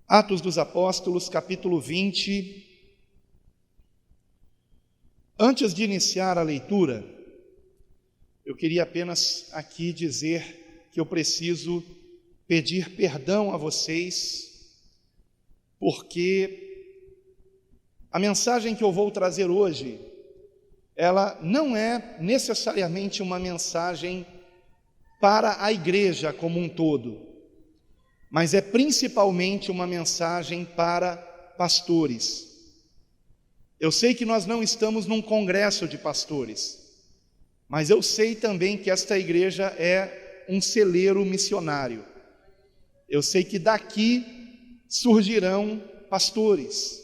Atos dos Apóstolos, capítulo 20. Antes de iniciar a leitura, eu queria apenas aqui dizer que eu preciso pedir perdão a vocês, porque a mensagem que eu vou trazer hoje, ela não é necessariamente uma mensagem para a igreja como um todo, mas é principalmente uma mensagem para pastores. Eu sei que nós não estamos num congresso de pastores, mas eu sei também que esta igreja é um celeiro missionário. Eu sei que daqui surgirão pastores,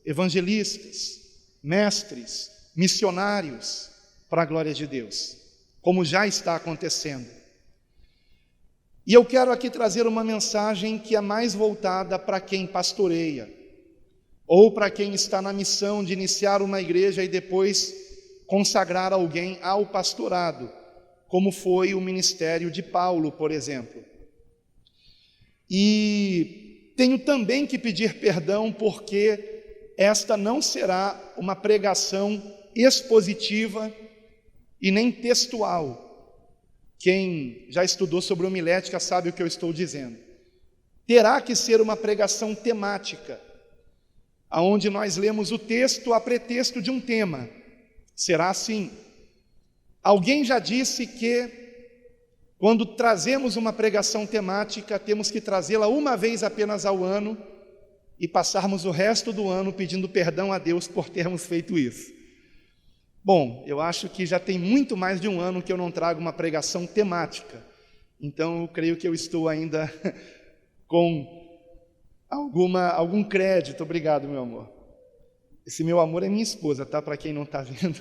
evangelistas, mestres, missionários para a glória de Deus, como já está acontecendo. E eu quero aqui trazer uma mensagem que é mais voltada para quem pastoreia, ou para quem está na missão de iniciar uma igreja e depois consagrar alguém ao pastorado, como foi o ministério de Paulo, por exemplo. E tenho também que pedir perdão porque esta não será uma pregação expositiva e nem textual. Quem já estudou sobre homilética sabe o que eu estou dizendo. Terá que ser uma pregação temática, aonde nós lemos o texto a pretexto de um tema. Será assim. Alguém já disse que quando trazemos uma pregação temática, temos que trazê-la uma vez apenas ao ano e passarmos o resto do ano pedindo perdão a Deus por termos feito isso. Bom, eu acho que já tem muito mais de um ano que eu não trago uma pregação temática, então eu creio que eu estou ainda com algum crédito. Obrigado, meu amor. Esse meu amor é minha esposa, tá? Para quem não está vendo.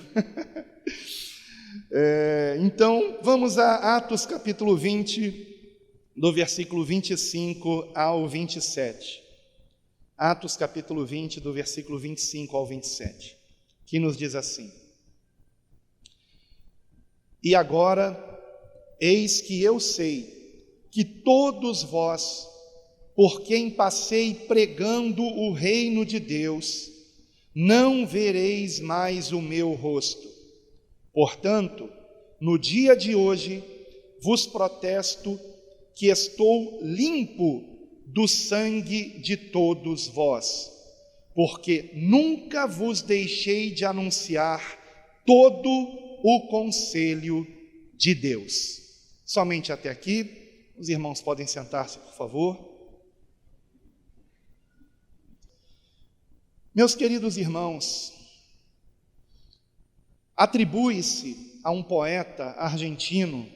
Então, vamos a Atos capítulo 20, do versículo 25 ao 27. Atos capítulo 20, do versículo 25 ao 27, que nos diz assim: E agora, eis que eu sei que todos vós, por quem passei pregando o reino de Deus, não vereis mais o meu rosto. Portanto, no dia de hoje, vos protesto que estou limpo do sangue de todos vós, porque nunca vos deixei de anunciar todo o conselho de Deus. Somente até aqui. Os irmãos podem sentar-se, por favor. Meus queridos irmãos, atribui-se a um poeta argentino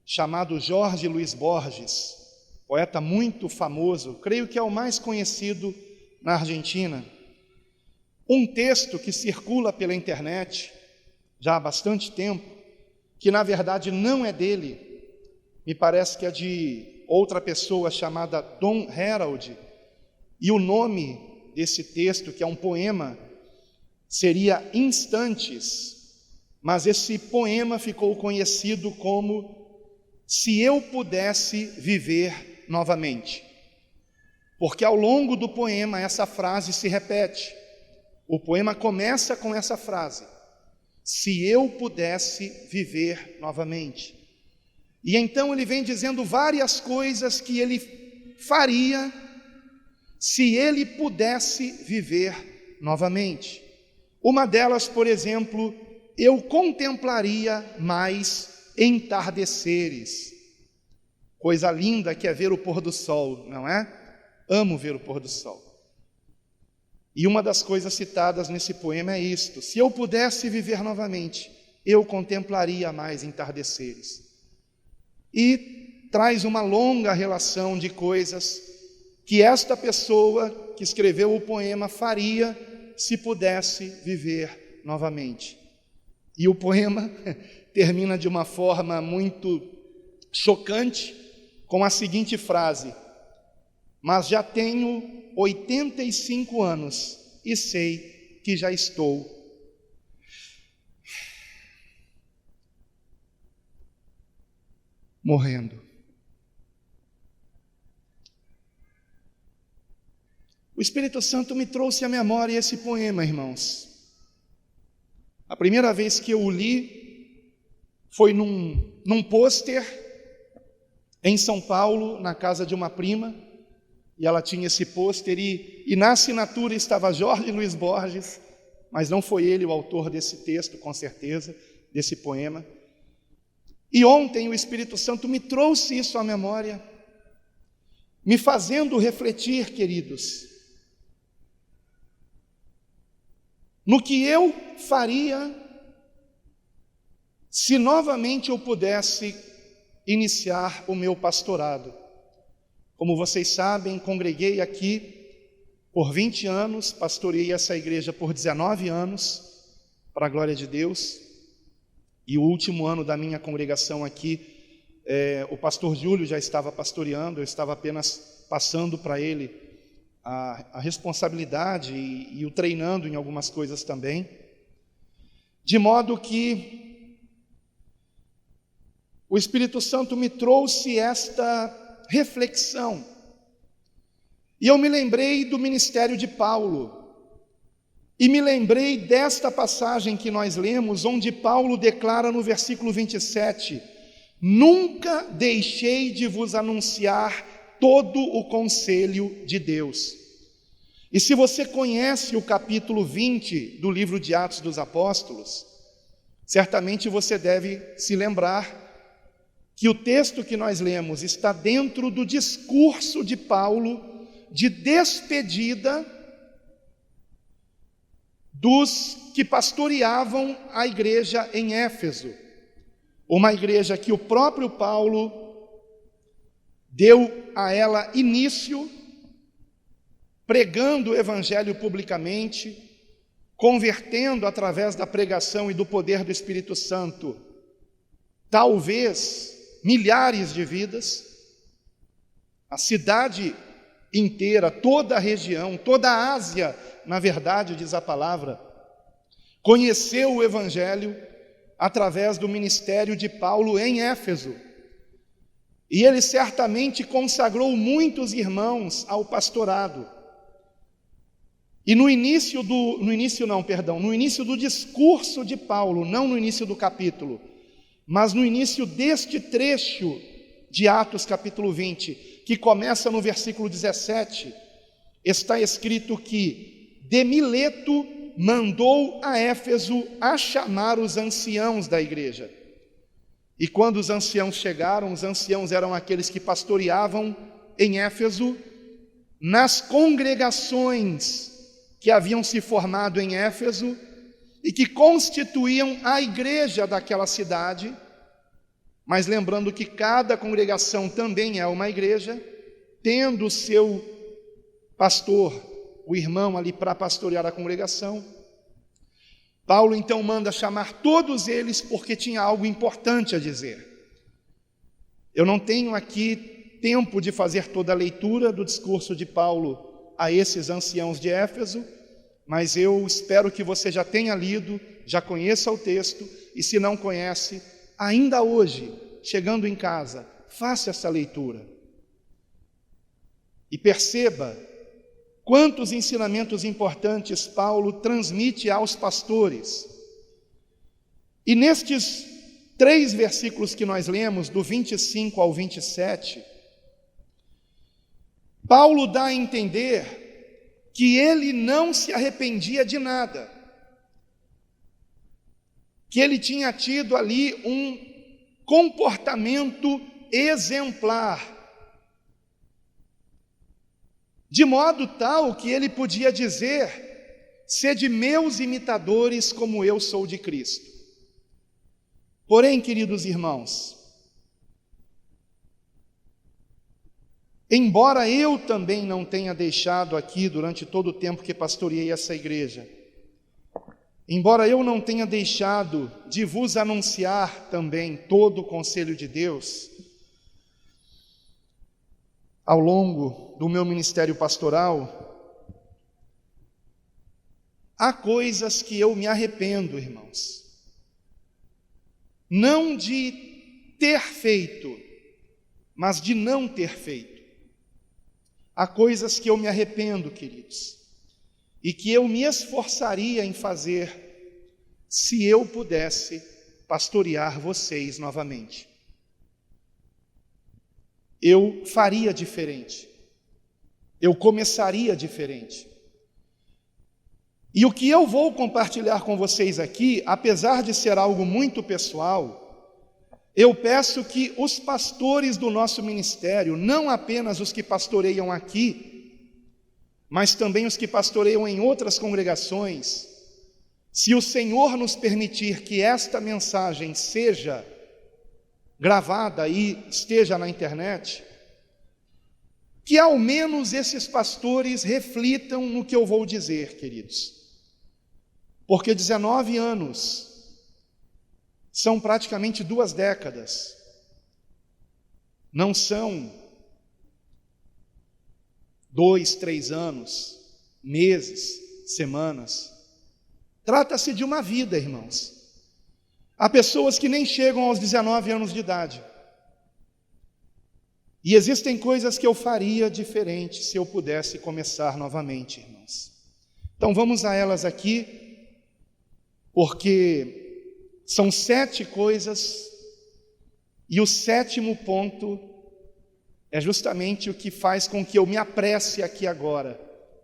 chamado Jorge Luiz Borges, poeta muito famoso, creio que é o mais conhecido na Argentina, um texto que circula pela internet já há bastante tempo, que na verdade não é dele, me parece que é de outra pessoa chamada Dom Herald, e o nome desse texto, que é um poema, seria Instantes, mas esse poema ficou conhecido como Se Eu Pudesse Viver Novamente, porque ao longo do poema essa frase se repete. O poema começa com essa frase: se eu pudesse viver novamente. E então ele vem dizendo várias coisas que ele faria se ele pudesse viver novamente. Uma delas, por exemplo, eu contemplaria mais entardeceres. Coisa linda que é ver o pôr do sol, não é? Amo ver o pôr do sol. E uma das coisas citadas nesse poema é isto: se eu pudesse viver novamente, eu contemplaria mais entardeceres. E traz uma longa relação de coisas que esta pessoa que escreveu o poema faria se pudesse viver novamente. E o poema termina de uma forma muito chocante, com a seguinte frase: mas já tenho 85 anos e sei que já estou morrendo. Espírito Santo me trouxe à memória esse poema, irmãos. A primeira vez que eu o li foi num pôster em São Paulo, na casa de uma prima, e ela tinha esse pôster, e na assinatura estava Jorge Luiz Borges, mas não foi ele o autor desse texto, com certeza, desse poema. E ontem o Espírito Santo me trouxe isso à memória, me fazendo refletir, queridos, no que eu faria se novamente eu pudesse iniciar o meu pastorado. Como vocês sabem, congreguei aqui por 20 anos, pastoreei essa igreja por 19 anos, para a glória de Deus, e o último ano da minha congregação aqui, o pastor Júlio já estava pastoreando, eu estava apenas passando para ele a responsabilidade e o treinando em algumas coisas também, de modo que o Espírito Santo me trouxe esta reflexão, e eu me lembrei do ministério de Paulo, e me lembrei desta passagem que nós lemos, onde Paulo declara no versículo 27, nunca deixei de vos anunciar todo o conselho de Deus. E se você conhece o capítulo 20 do livro de Atos dos Apóstolos, certamente você deve se lembrar que o texto que nós lemos está dentro do discurso de Paulo de despedida dos que pastoreavam a igreja em Éfeso, uma igreja que o próprio Paulo deu a ela início, pregando o evangelho publicamente, convertendo através da pregação e do poder do Espírito Santo, talvez milhares de vidas. A cidade inteira, toda a região, toda a Ásia, na verdade, diz a palavra, conheceu o evangelho através do ministério de Paulo em Éfeso. E ele certamente consagrou muitos irmãos ao pastorado. E no início do discurso de Paulo, não no início do capítulo, mas no início deste trecho de Atos capítulo 20, que começa no versículo 17, está escrito que de Mileto mandou a Éfeso a chamar os anciãos da igreja. E quando os anciãos chegaram, os anciãos eram aqueles que pastoreavam em Éfeso, nas congregações que haviam se formado em Éfeso e que constituíam a igreja daquela cidade, mas lembrando que cada congregação também é uma igreja, tendo o seu pastor, o irmão ali para pastorear a congregação. Paulo então manda chamar todos eles porque tinha algo importante a dizer. Eu não tenho aqui tempo de fazer toda a leitura do discurso de Paulo a esses anciãos de Éfeso, mas eu espero que você já tenha lido, já conheça o texto, e se não conhece, ainda hoje, chegando em casa, faça essa leitura e perceba quantos ensinamentos importantes Paulo transmite aos pastores. E nestes 3 versículos que nós lemos, do 25 ao 27, Paulo dá a entender que ele não se arrependia de nada, que ele tinha tido ali um comportamento exemplar, de modo tal que ele podia dizer: sede meus imitadores como eu sou de Cristo. Porém, queridos irmãos, embora eu também não tenha deixado aqui, durante todo o tempo que pastoreei essa igreja, embora eu não tenha deixado de vos anunciar também todo o conselho de Deus, ao longo do meu ministério pastoral, há coisas que eu me arrependo, irmãos, não de ter feito, mas de não ter feito. há coisas que eu me arrependo, queridos, e que eu me esforçaria em fazer se eu pudesse pastorear vocês novamente. Eu faria diferente. Eu começaria diferente. E o que eu vou compartilhar com vocês aqui, apesar de ser algo muito pessoal, eu peço que os pastores do nosso ministério, não apenas os que pastoreiam aqui, mas também os que pastoreiam em outras congregações, se o Senhor nos permitir que esta mensagem seja gravada e esteja na internet, que ao menos esses pastores reflitam no que eu vou dizer, queridos. Porque 19 anos são praticamente 2 décadas. Não são 2, 3 anos, meses, semanas. Trata-se de uma vida, irmãos. Há pessoas que nem chegam aos 19 anos de idade. E existem coisas que eu faria diferente se eu pudesse começar novamente, irmãos. Então vamos a elas aqui, porque são 7 coisas, e o 7º ponto é justamente o que faz com que eu me apresse aqui agora,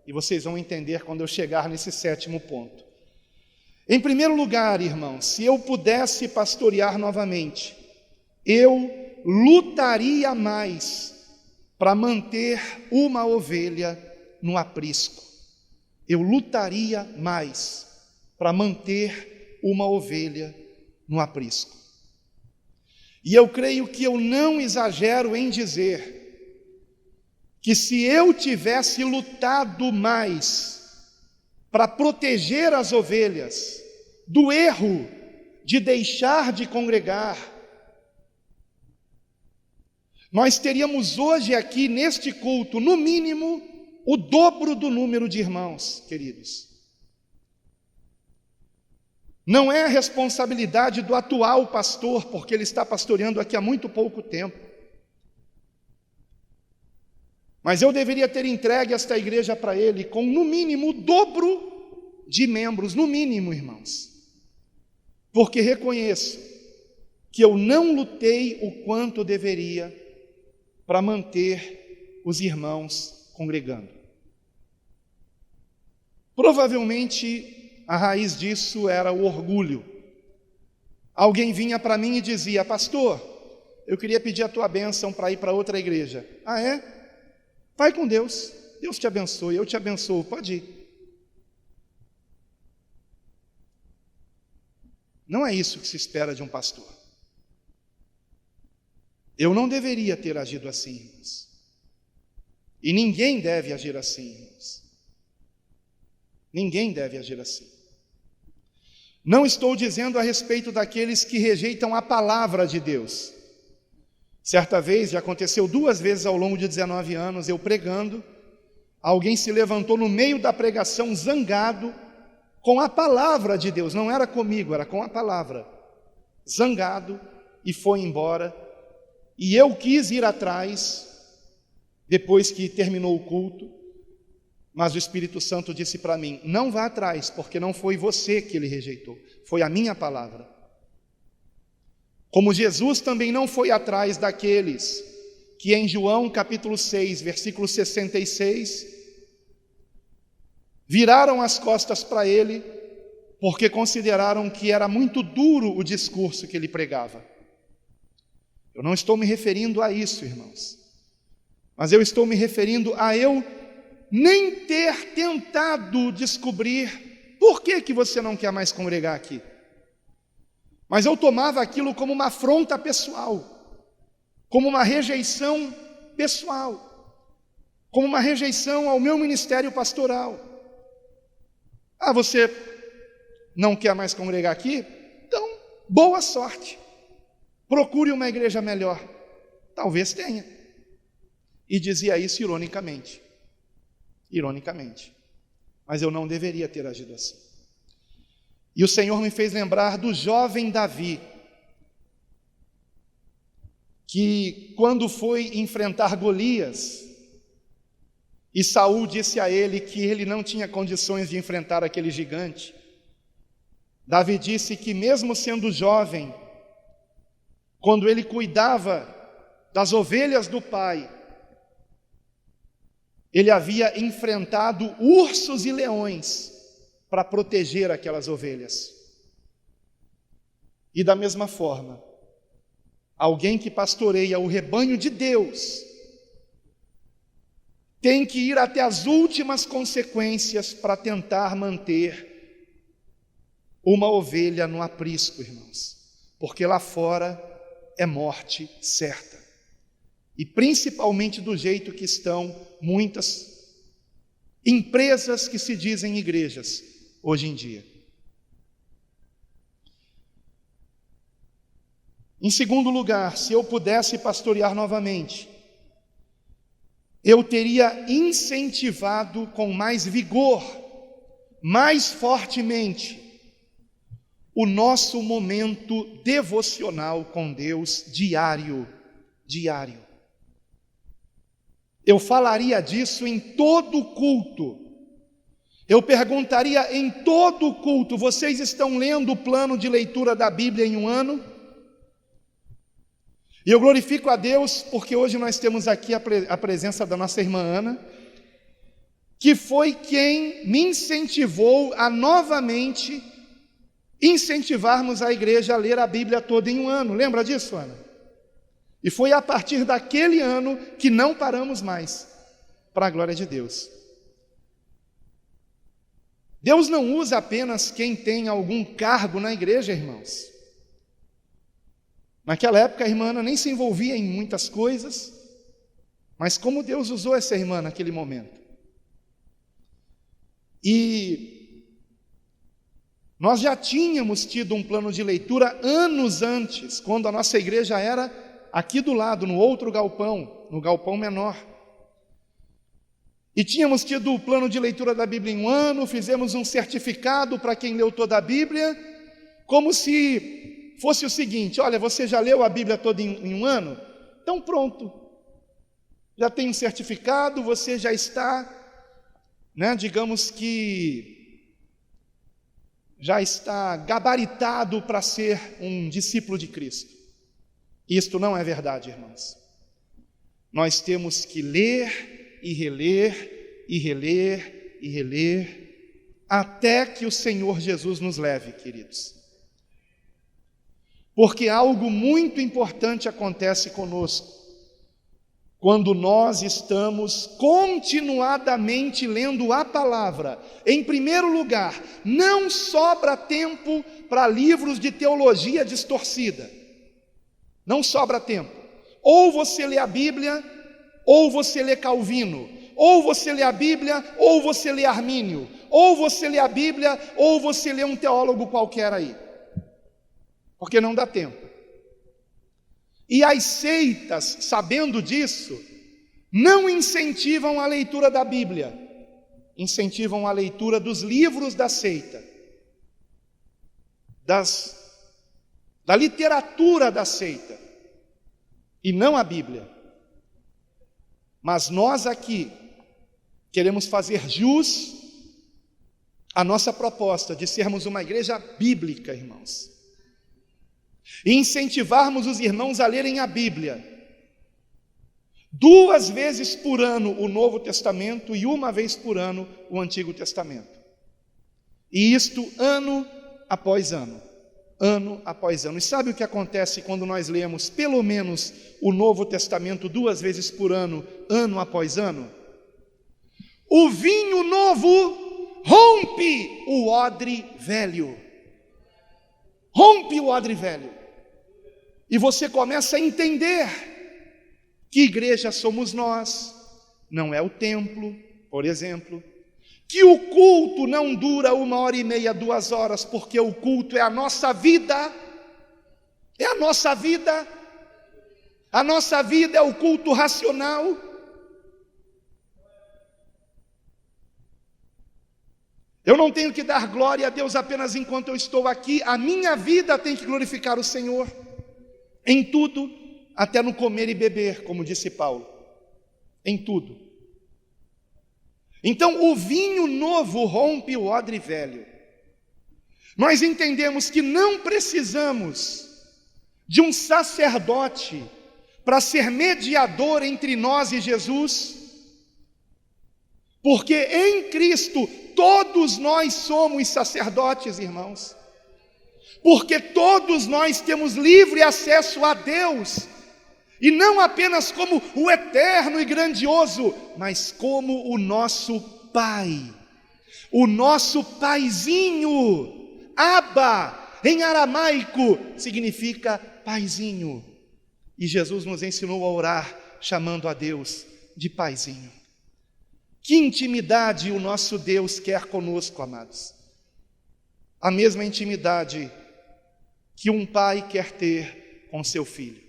e vocês vão entender quando eu chegar nesse 7º ponto. Em primeiro lugar, irmãos, se eu pudesse pastorear novamente, eu lutaria mais para manter uma ovelha no aprisco. Eu lutaria mais para manter uma ovelha no aprisco. E eu creio que eu não exagero em dizer que se eu tivesse lutado mais para proteger as ovelhas do erro de deixar de congregar, nós teríamos hoje aqui neste culto, no mínimo, o dobro do número de irmãos, queridos. Não é a responsabilidade do atual pastor, porque ele está pastoreando aqui há muito pouco tempo. Mas eu deveria ter entregue esta igreja para ele com, no mínimo, o dobro de membros, no mínimo, irmãos. Porque reconheço que eu não lutei o quanto deveria para manter os irmãos congregando. Provavelmente a raiz disso era o orgulho. Alguém vinha para mim e dizia: pastor, eu queria pedir a tua bênção para ir para outra igreja. Ah, é? Vai com Deus, Deus te abençoe, eu te abençoo, pode ir. Não é isso que se espera de um pastor. Eu não deveria ter agido assim, irmãos. E ninguém deve agir assim, irmãos. Ninguém deve agir assim. Não estou dizendo a respeito daqueles que rejeitam a palavra de Deus. Certa vez, já aconteceu 2 vezes ao longo de 19 anos, eu pregando, alguém se levantou no meio da pregação zangado com a palavra de Deus, não era comigo, era com a palavra, zangado, e foi embora, e eu quis ir atrás, depois que terminou o culto, mas o Espírito Santo disse para mim: não vá atrás, porque não foi você que ele rejeitou, foi a minha palavra. Como Jesus também não foi atrás daqueles que em João capítulo 6, versículo 66, viraram as costas para ele, porque consideraram que era muito duro o discurso que ele pregava. Eu não estou me referindo a isso, irmãos, mas eu estou me referindo a eu nem ter tentado descobrir por que você não quer mais congregar aqui. Mas eu tomava aquilo como uma afronta pessoal, como uma rejeição pessoal, como uma rejeição ao meu ministério pastoral. Ah, você não quer mais congregar aqui? Então, boa sorte. Procure uma igreja melhor. Talvez tenha. E dizia isso ironicamente. Ironicamente. Mas eu não deveria ter agido assim. E o Senhor me fez lembrar do jovem Davi, que quando foi enfrentar Golias, E Saul disse a ele que ele não tinha condições de enfrentar aquele gigante. Davi disse que mesmo sendo jovem, quando ele cuidava das ovelhas do pai, ele havia enfrentado ursos e leões para proteger aquelas ovelhas. E da mesma forma, alguém que pastoreia o rebanho de Deus tem que ir até as últimas consequências para tentar manter uma ovelha no aprisco, irmãos, porque lá fora é morte certa, e principalmente do jeito que estão muitas empresas que se dizem igrejas hoje em dia. Em segundo lugar, se eu pudesse pastorear novamente, eu teria incentivado com mais vigor, mais fortemente, o nosso momento devocional com Deus diário. Eu falaria disso em todo culto. Eu perguntaria em todo culto: vocês estão lendo o plano de leitura da Bíblia em um ano? E eu glorifico a Deus porque hoje nós temos aqui a presença da nossa irmã Ana, que foi quem me incentivou a novamente incentivarmos a igreja a ler a Bíblia toda em um ano. Lembra disso, Ana? E foi a partir daquele ano que não paramos mais, para a glória de Deus. Deus não usa apenas quem tem algum cargo na igreja, irmãos. Naquela época a irmã Ana nem se envolvia em muitas coisas, mas como Deus usou essa irmã naquele momento. E nós já tínhamos tido um plano de leitura anos antes, quando a nossa igreja era aqui do lado, no outro galpão, no galpão menor. E tínhamos tido o plano de leitura da Bíblia em um ano, fizemos um certificado para quem leu toda a Bíblia, como se fosse o seguinte: olha, você já leu a Bíblia toda em um ano? Então pronto, já tem um certificado, você já está, digamos que, já está gabaritado para ser um discípulo de Cristo. Isto não é verdade, irmãos. Nós temos que ler e reler, e reler, e reler, até que o Senhor Jesus nos leve, queridos. Porque algo muito importante acontece conosco quando nós estamos continuadamente lendo a palavra. Em primeiro lugar, não sobra tempo para livros de teologia distorcida. Não sobra tempo. Ou você lê a Bíblia, ou você lê Calvino. Ou você lê a Bíblia, ou você lê Armínio. Ou você lê a Bíblia, ou você lê um teólogo qualquer aí. Porque não dá tempo. E as seitas, sabendo disso, não incentivam a leitura da Bíblia, incentivam a leitura dos livros da seita, da literatura da seita, e não a Bíblia. Mas nós aqui queremos fazer jus à nossa proposta de sermos uma igreja bíblica, irmãos. E incentivarmos os irmãos a lerem a Bíblia 2 vezes por ano o Novo Testamento e 1 vez por ano o Antigo Testamento. E isto ano após ano, ano após ano. E sabe o que acontece quando nós lemos pelo menos o Novo Testamento 2 vezes por ano, ano após ano? O vinho novo rompe o odre velho. Rompe o odre velho. E você começa a entender que igreja somos nós, não é o templo, por exemplo. Que o culto não dura 1h30, 2 horas, porque o culto é a nossa vida. É a nossa vida. A nossa vida é o culto racional. Eu não tenho que dar glória a Deus apenas enquanto eu estou aqui. A minha vida tem que glorificar o Senhor. Em tudo, até no comer e beber, como disse Paulo. Em tudo. Então, o vinho novo rompe o odre velho. Nós entendemos que não precisamos de um sacerdote para ser mediador entre nós e Jesus, porque em Cristo todos nós somos sacerdotes, irmãos, porque todos nós temos livre acesso a Deus, e não apenas como o eterno e grandioso, mas como o nosso Pai, o nosso paizinho. Abba, em aramaico, significa paizinho. E Jesus nos ensinou a orar chamando a Deus de paizinho. Que intimidade o nosso Deus quer conosco, amados. A mesma intimidade que um pai quer ter com seu filho.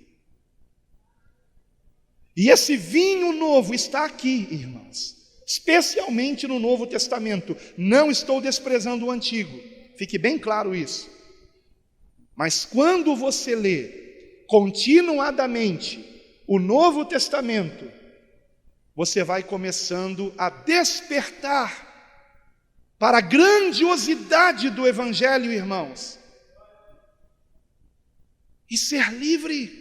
E esse vinho novo está aqui, irmãos, especialmente no Novo Testamento. Não estou desprezando o Antigo, fique bem claro isso. Mas quando você lê continuadamente o Novo Testamento, você vai começando a despertar para a grandiosidade do Evangelho, irmãos, e ser livre,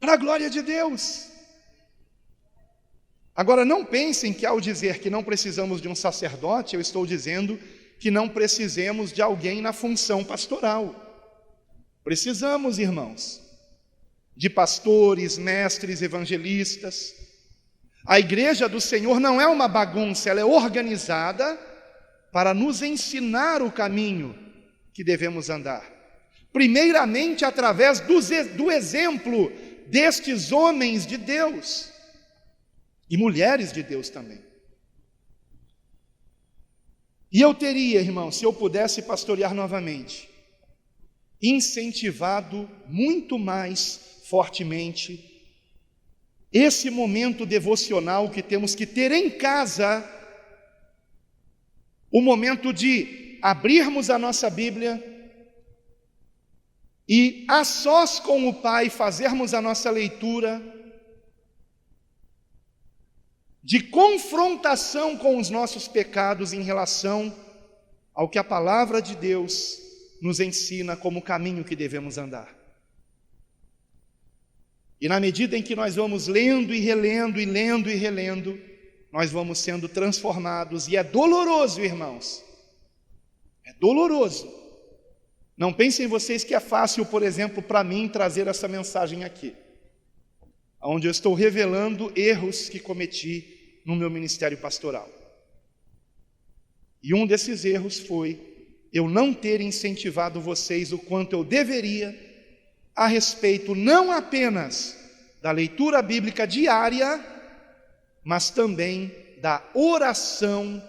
para a glória de Deus. Agora, não pensem que ao dizer que não precisamos de um sacerdote, eu estou dizendo que não precisemos de alguém na função pastoral. Precisamos, irmãos, de pastores, mestres, evangelistas. A igreja do Senhor não é uma bagunça, ela é organizada para nos ensinar o caminho que devemos andar. Primeiramente, através do exemplo destes homens de Deus e mulheres de Deus também. E eu teria, irmão, se eu pudesse pastorear novamente, incentivado muito mais fortemente esse momento devocional que temos que ter em casa, o momento de abrirmos a nossa Bíblia e, a sós com o Pai, fazermos a nossa leitura de confrontação com os nossos pecados em relação ao que a palavra de Deus nos ensina como caminho que devemos andar. E na medida em que nós vamos lendo e relendo, e lendo e relendo, nós vamos sendo transformados, e é doloroso, irmãos, é doloroso. Não pensem vocês que é fácil, por exemplo, para mim trazer essa mensagem aqui, onde eu estou revelando erros que cometi no meu ministério pastoral. E um desses erros foi eu não ter incentivado vocês o quanto eu deveria a respeito não apenas da leitura bíblica diária, mas também da oração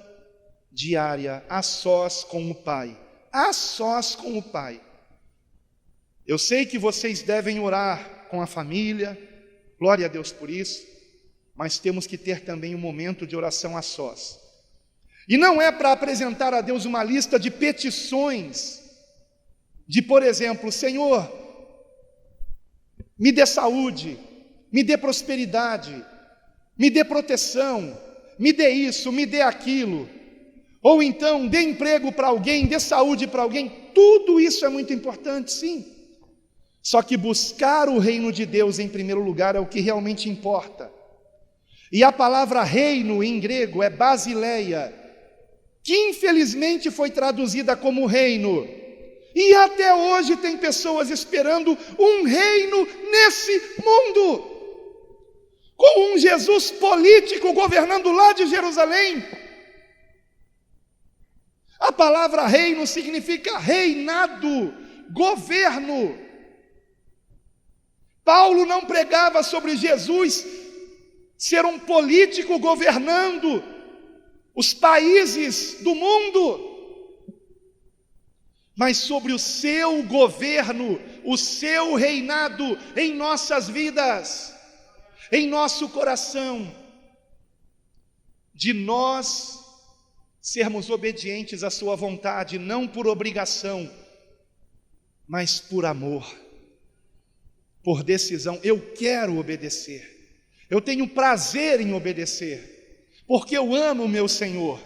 diária, a sós com o Pai. A sós com o Pai. Eu sei que vocês devem orar com a família, glória a Deus por isso, mas temos que ter também um momento de oração a sós. E não é para apresentar a Deus uma lista de petições, de, por exemplo, Senhor, me dê saúde, me dê prosperidade, me dê proteção, me dê isso, me dê aquilo, ou então dê emprego para alguém, dê saúde para alguém. Tudo isso é muito importante, sim. Só que buscar o reino de Deus em primeiro lugar é o que realmente importa. E a palavra reino em grego é basileia, que infelizmente foi traduzida como reino. E até hoje tem pessoas esperando um reino nesse mundo, com um Jesus político governando lá de Jerusalém. A palavra reino significa reinado, governo. Paulo não pregava sobre Jesus ser um político governando os países do mundo, mas sobre o seu governo, o seu reinado em nossas vidas, em nosso coração, de nós sermos obedientes à sua vontade, não por obrigação, mas por amor, por decisão. Eu quero obedecer, Eu tenho prazer em obedecer, porque eu amo o meu Senhor.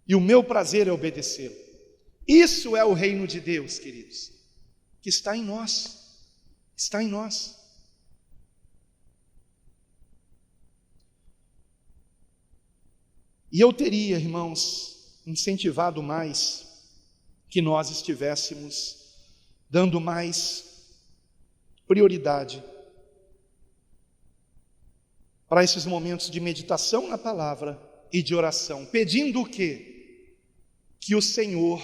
E o meu prazer é obedecê-lo. Isso é o reino de Deus, queridos, que está em nós. Está em nós. E eu teria, irmãos, incentivado mais que nós estivéssemos dando mais prioridade para esses momentos de meditação na palavra e de oração, pedindo o quê? Que o Senhor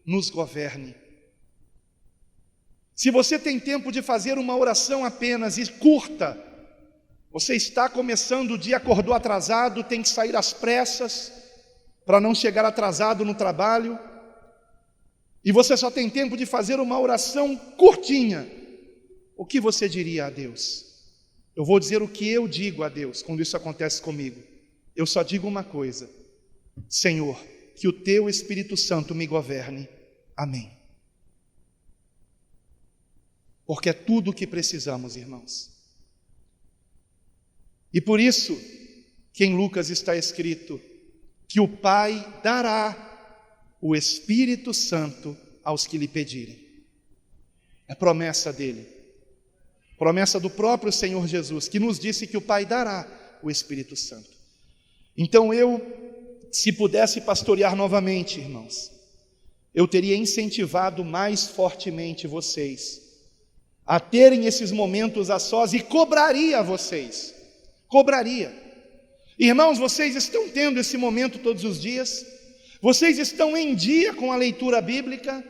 nos governe. Se você tem tempo de fazer uma oração apenas e curta, você está começando o dia, acordou atrasado, tem que sair às pressas para não chegar atrasado no trabalho, e você só tem tempo de fazer uma oração curtinha, o que você diria a Deus? Eu vou dizer o que eu digo a Deus quando isso acontece comigo. Eu só digo uma coisa: Senhor, que o Teu Espírito Santo me governe. Amém. Porque é tudo o que precisamos, irmãos. E por isso que em Lucas está escrito que o Pai dará o Espírito Santo aos que lhe pedirem. É promessa dele, promessa do próprio Senhor Jesus, que nos disse que o Pai dará o Espírito Santo. Então se pudesse pastorear novamente, irmãos, eu teria incentivado mais fortemente vocês a terem esses momentos a sós e cobraria a vocês. Cobraria. Irmãos, vocês estão tendo esse momento todos os dias? Vocês estão em dia com a leitura bíblica?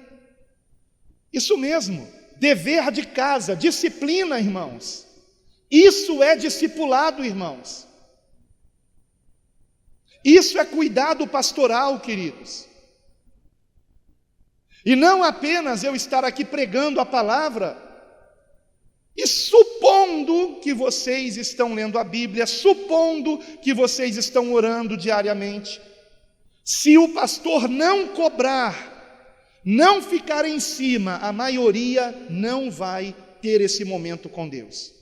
Isso mesmo, dever de casa, disciplina, irmãos. Isso é discipulado, irmãos. Isso é cuidado pastoral, queridos. E não apenas eu estar aqui pregando a palavra, e supondo que vocês estão lendo a Bíblia, supondo que vocês estão orando diariamente, se o pastor não cobrar, não ficar em cima, a maioria não vai ter esse momento com Deus.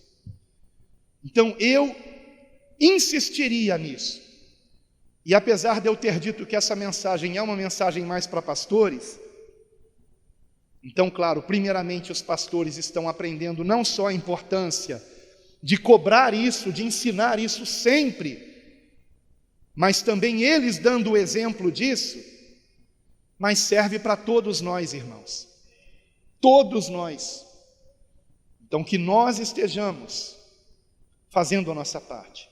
Então eu insistiria nisso. E apesar de eu ter dito que essa mensagem é uma mensagem mais para pastores, então, claro, primeiramente os pastores estão aprendendo não só a importância de cobrar isso, de ensinar isso sempre, mas também eles dando o exemplo disso, mas serve para todos nós, irmãos, todos nós. Então, que nós estejamos fazendo a nossa parte.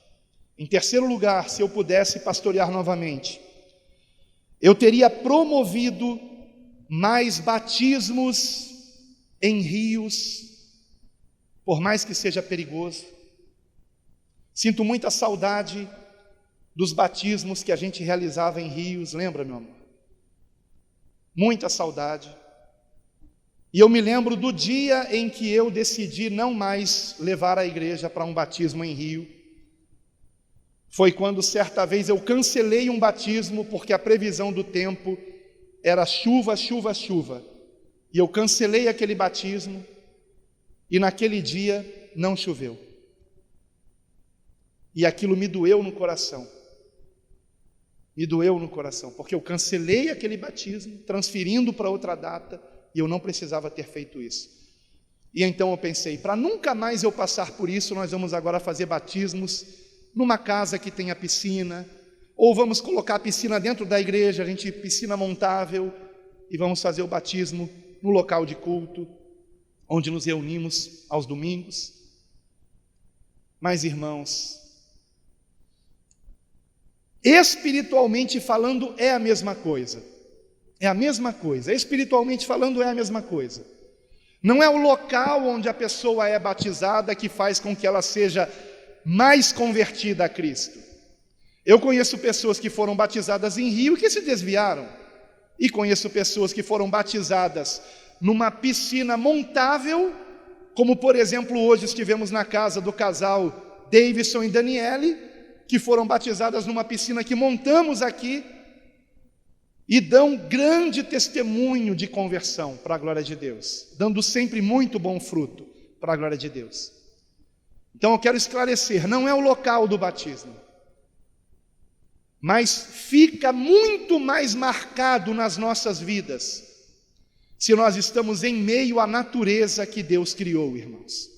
Em terceiro lugar, se eu pudesse pastorear novamente, eu teria promovido mais batismos em rios, por mais que seja perigoso. Sinto muita saudade dos batismos que a gente realizava em rios, lembra, meu amor? Muita saudade. E eu me lembro do dia em que eu decidi não mais levar a igreja para um batismo em rio. Foi quando certa vez eu cancelei um batismo, porque a previsão do tempo era chuva, chuva, chuva. E eu cancelei aquele batismo, e naquele dia não choveu. E aquilo me doeu no coração. Me doeu no coração, porque eu cancelei aquele batismo, transferindo para outra data, e eu não precisava ter feito isso. E então eu pensei, para nunca mais eu passar por isso, nós vamos agora fazer batismos numa casa que tenha piscina, ou vamos colocar a piscina dentro da igreja, piscina montável, e vamos fazer o batismo no local de culto, onde nos reunimos aos domingos. Mas, irmãos, espiritualmente falando é a mesma coisa. É a mesma coisa. Espiritualmente falando é a mesma coisa. Não é o local onde a pessoa é batizada que faz com que ela seja mais convertida a Cristo. Eu conheço pessoas que foram batizadas em rio e que se desviaram. E conheço pessoas que foram batizadas numa piscina montável, como por exemplo hoje estivemos na casa do casal Davidson e Daniele, que foram batizadas numa piscina que montamos aqui, e dão grande testemunho de conversão para a glória de Deus, dando sempre muito bom fruto para a glória de Deus. Então eu quero esclarecer, não é o local do batismo, mas fica muito mais marcado nas nossas vidas, se nós estamos em meio à natureza que Deus criou, irmãos.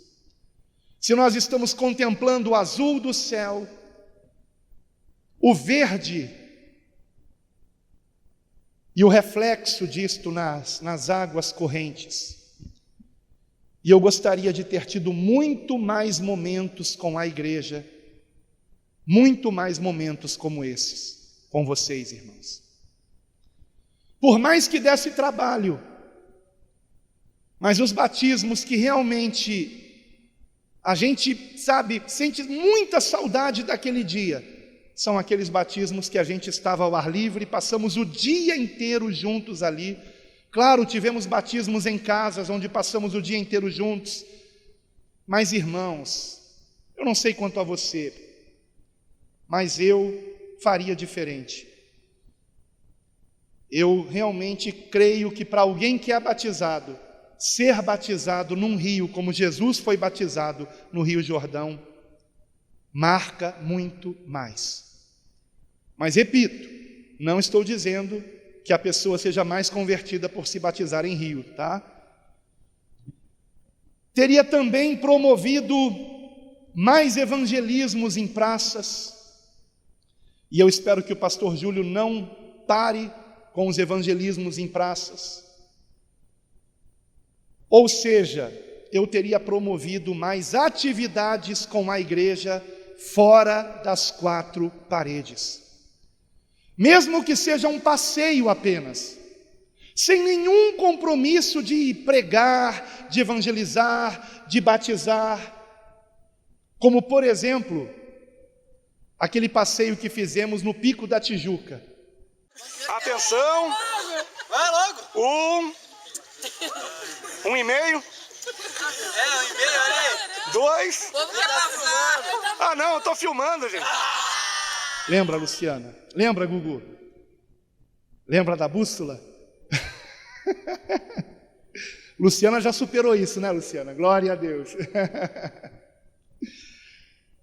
Se nós estamos contemplando o azul do céu, o verde, e o reflexo disto nas águas correntes. E eu gostaria de ter tido muito mais momentos com a igreja, muito mais momentos como esses, com vocês, irmãos. Por mais que desse trabalho, mas os batismos que realmente a gente, sente muita saudade daquele dia, são aqueles batismos que a gente estava ao ar livre, passamos o dia inteiro juntos ali. Claro, tivemos batismos em casas, onde passamos o dia inteiro juntos. Mas, irmãos, eu não sei quanto a você, mas eu faria diferente. Eu realmente creio que para alguém que é batizado, ser batizado num rio, como Jesus foi batizado no Rio Jordão, marca muito mais. Mas repito, não estou dizendo que a pessoa seja mais convertida por se batizar em rio, tá? Teria também promovido mais evangelismos em praças, e eu espero que o pastor Júlio não pare com os evangelismos em praças. Ou seja, eu teria promovido mais atividades com a igreja fora das quatro paredes. Mesmo que seja um passeio apenas, sem nenhum compromisso de pregar, de evangelizar, de batizar, como por exemplo, aquele passeio que fizemos no Pico da Tijuca. Atenção! Vai logo! 1,5. 1,5 ali. 2. Ah, não, eu estou filmando, gente. Lembra, Luciana? Lembra, Gugu? Lembra da bússola? Luciana já superou isso, né, Luciana? Glória a Deus.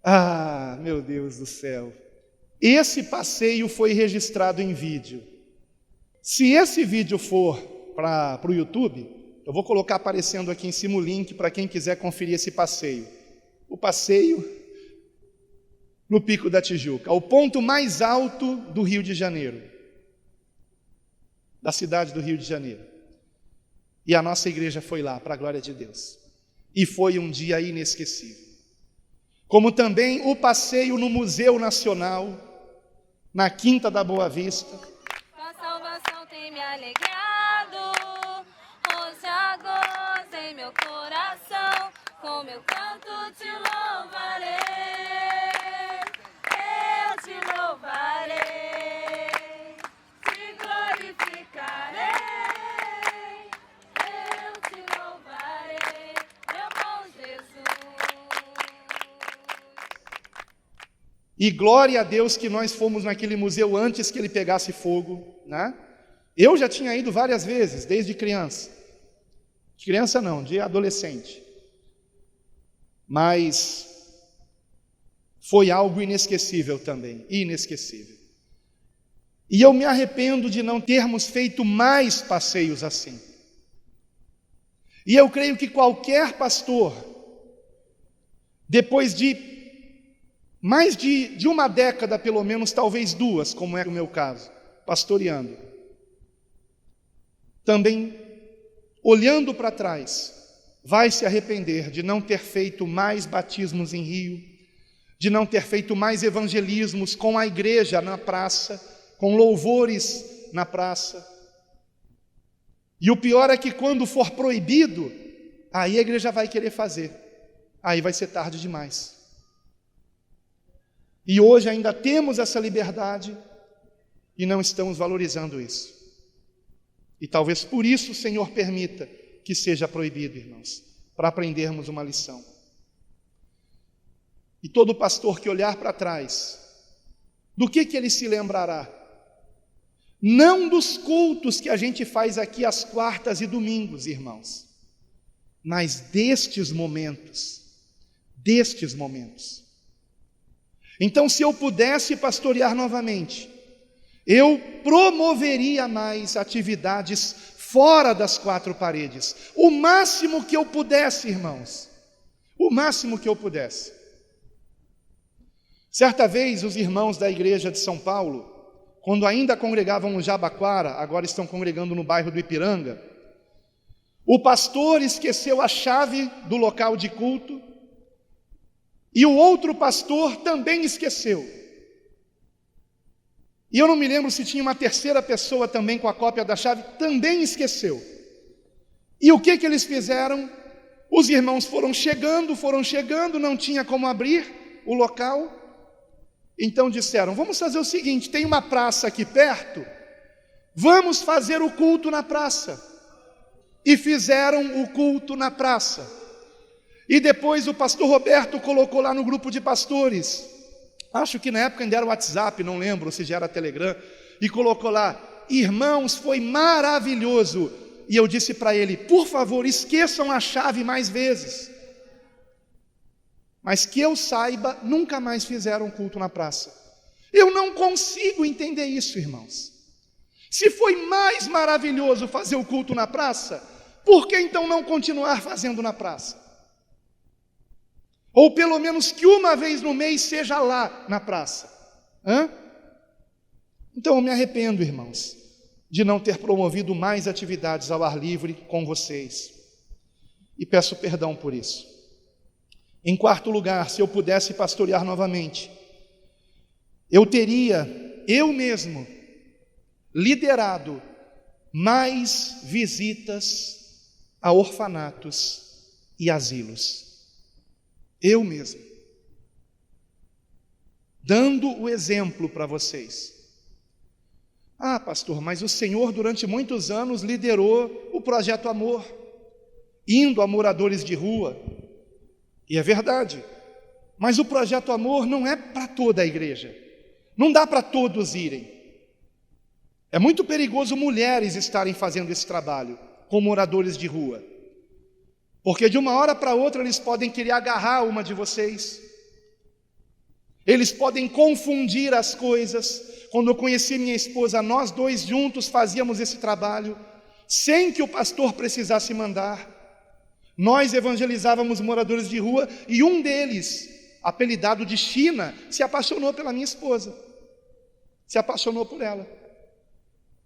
Ah, meu Deus do céu. Esse passeio foi registrado em vídeo. Se esse vídeo for para o YouTube, eu vou colocar aparecendo aqui em cima o link para quem quiser conferir esse passeio. O passeio no Pico da Tijuca, o ponto mais alto do Rio de Janeiro, da cidade do Rio de Janeiro. E a nossa igreja foi lá, para a glória de Deus. E foi um dia inesquecível. Como também o passeio no Museu Nacional, na Quinta da Boa Vista. A salvação tem me alegrado, hoje agora em meu coração, com meu canto te louvarei, eu te louvarei, te glorificarei, eu te louvarei, meu bom Jesus. E glória a Deus que nós fomos naquele museu antes que ele pegasse fogo, né? Eu já tinha ido várias vezes, desde criança. De criança não, de adolescente. Mas foi algo inesquecível também, inesquecível. E eu me arrependo de não termos feito mais passeios assim. E eu creio que qualquer pastor, depois de mais de uma década, pelo menos, talvez duas, como é o meu caso, pastoreando, também, olhando para trás, vai se arrepender de não ter feito mais batismos em rio, de não ter feito mais evangelismos com a igreja na praça, com louvores na praça. E o pior é que quando for proibido, aí a igreja vai querer fazer, aí vai ser tarde demais. E hoje ainda temos essa liberdade e não estamos valorizando isso. E talvez por isso o Senhor permita que seja proibido, irmãos, para aprendermos uma lição. E todo pastor que olhar para trás, do que ele se lembrará? Não dos cultos que a gente faz aqui às quartas e domingos, irmãos, mas destes momentos, destes momentos. Então, se eu pudesse pastorear novamente, eu promoveria mais atividades fora das quatro paredes. O máximo que eu pudesse, irmãos. O máximo que eu pudesse. Certa vez, os irmãos da igreja de São Paulo, quando ainda congregavam no Jabaquara, agora estão congregando no bairro do Ipiranga, o pastor esqueceu a chave do local de culto e o outro pastor também esqueceu. E eu não me lembro se tinha uma terceira pessoa também com a cópia da chave, também esqueceu. E o que eles fizeram? Os irmãos foram chegando, não tinha como abrir o local. Então disseram, vamos fazer o seguinte, tem uma praça aqui perto, vamos fazer o culto na praça. E fizeram o culto na praça. E depois o pastor Roberto colocou lá no grupo de pastores, acho que na época ainda era o WhatsApp, não lembro se já era Telegram, e colocou lá, irmãos, foi maravilhoso. E eu disse para ele, por favor, esqueçam a chave mais vezes. Mas que eu saiba, nunca mais fizeram culto na praça. Eu não consigo entender isso, irmãos. Se foi mais maravilhoso fazer o culto na praça, por que então não continuar fazendo na praça? Ou pelo menos que uma vez no mês seja lá na praça. Então eu me arrependo, irmãos, de não ter promovido mais atividades ao ar livre com vocês. E peço perdão por isso. Em quarto lugar, se eu pudesse pastorear novamente, eu teria, eu mesmo, liderado mais visitas a orfanatos e asilos. Eu mesmo. Dando o exemplo para vocês. Ah, pastor, mas o senhor durante muitos anos liderou o Projeto Amor, indo a moradores de rua. E é verdade, mas o Projeto Amor não é para toda a igreja, não dá para todos irem. É muito perigoso mulheres estarem fazendo esse trabalho com moradores de rua, porque de uma hora para outra eles podem querer agarrar uma de vocês, eles podem confundir as coisas. Quando eu conheci minha esposa, nós dois juntos fazíamos esse trabalho, sem que o pastor precisasse mandar. Nós evangelizávamos moradores de rua e um deles, apelidado de China, se apaixonou pela minha esposa, se apaixonou por ela.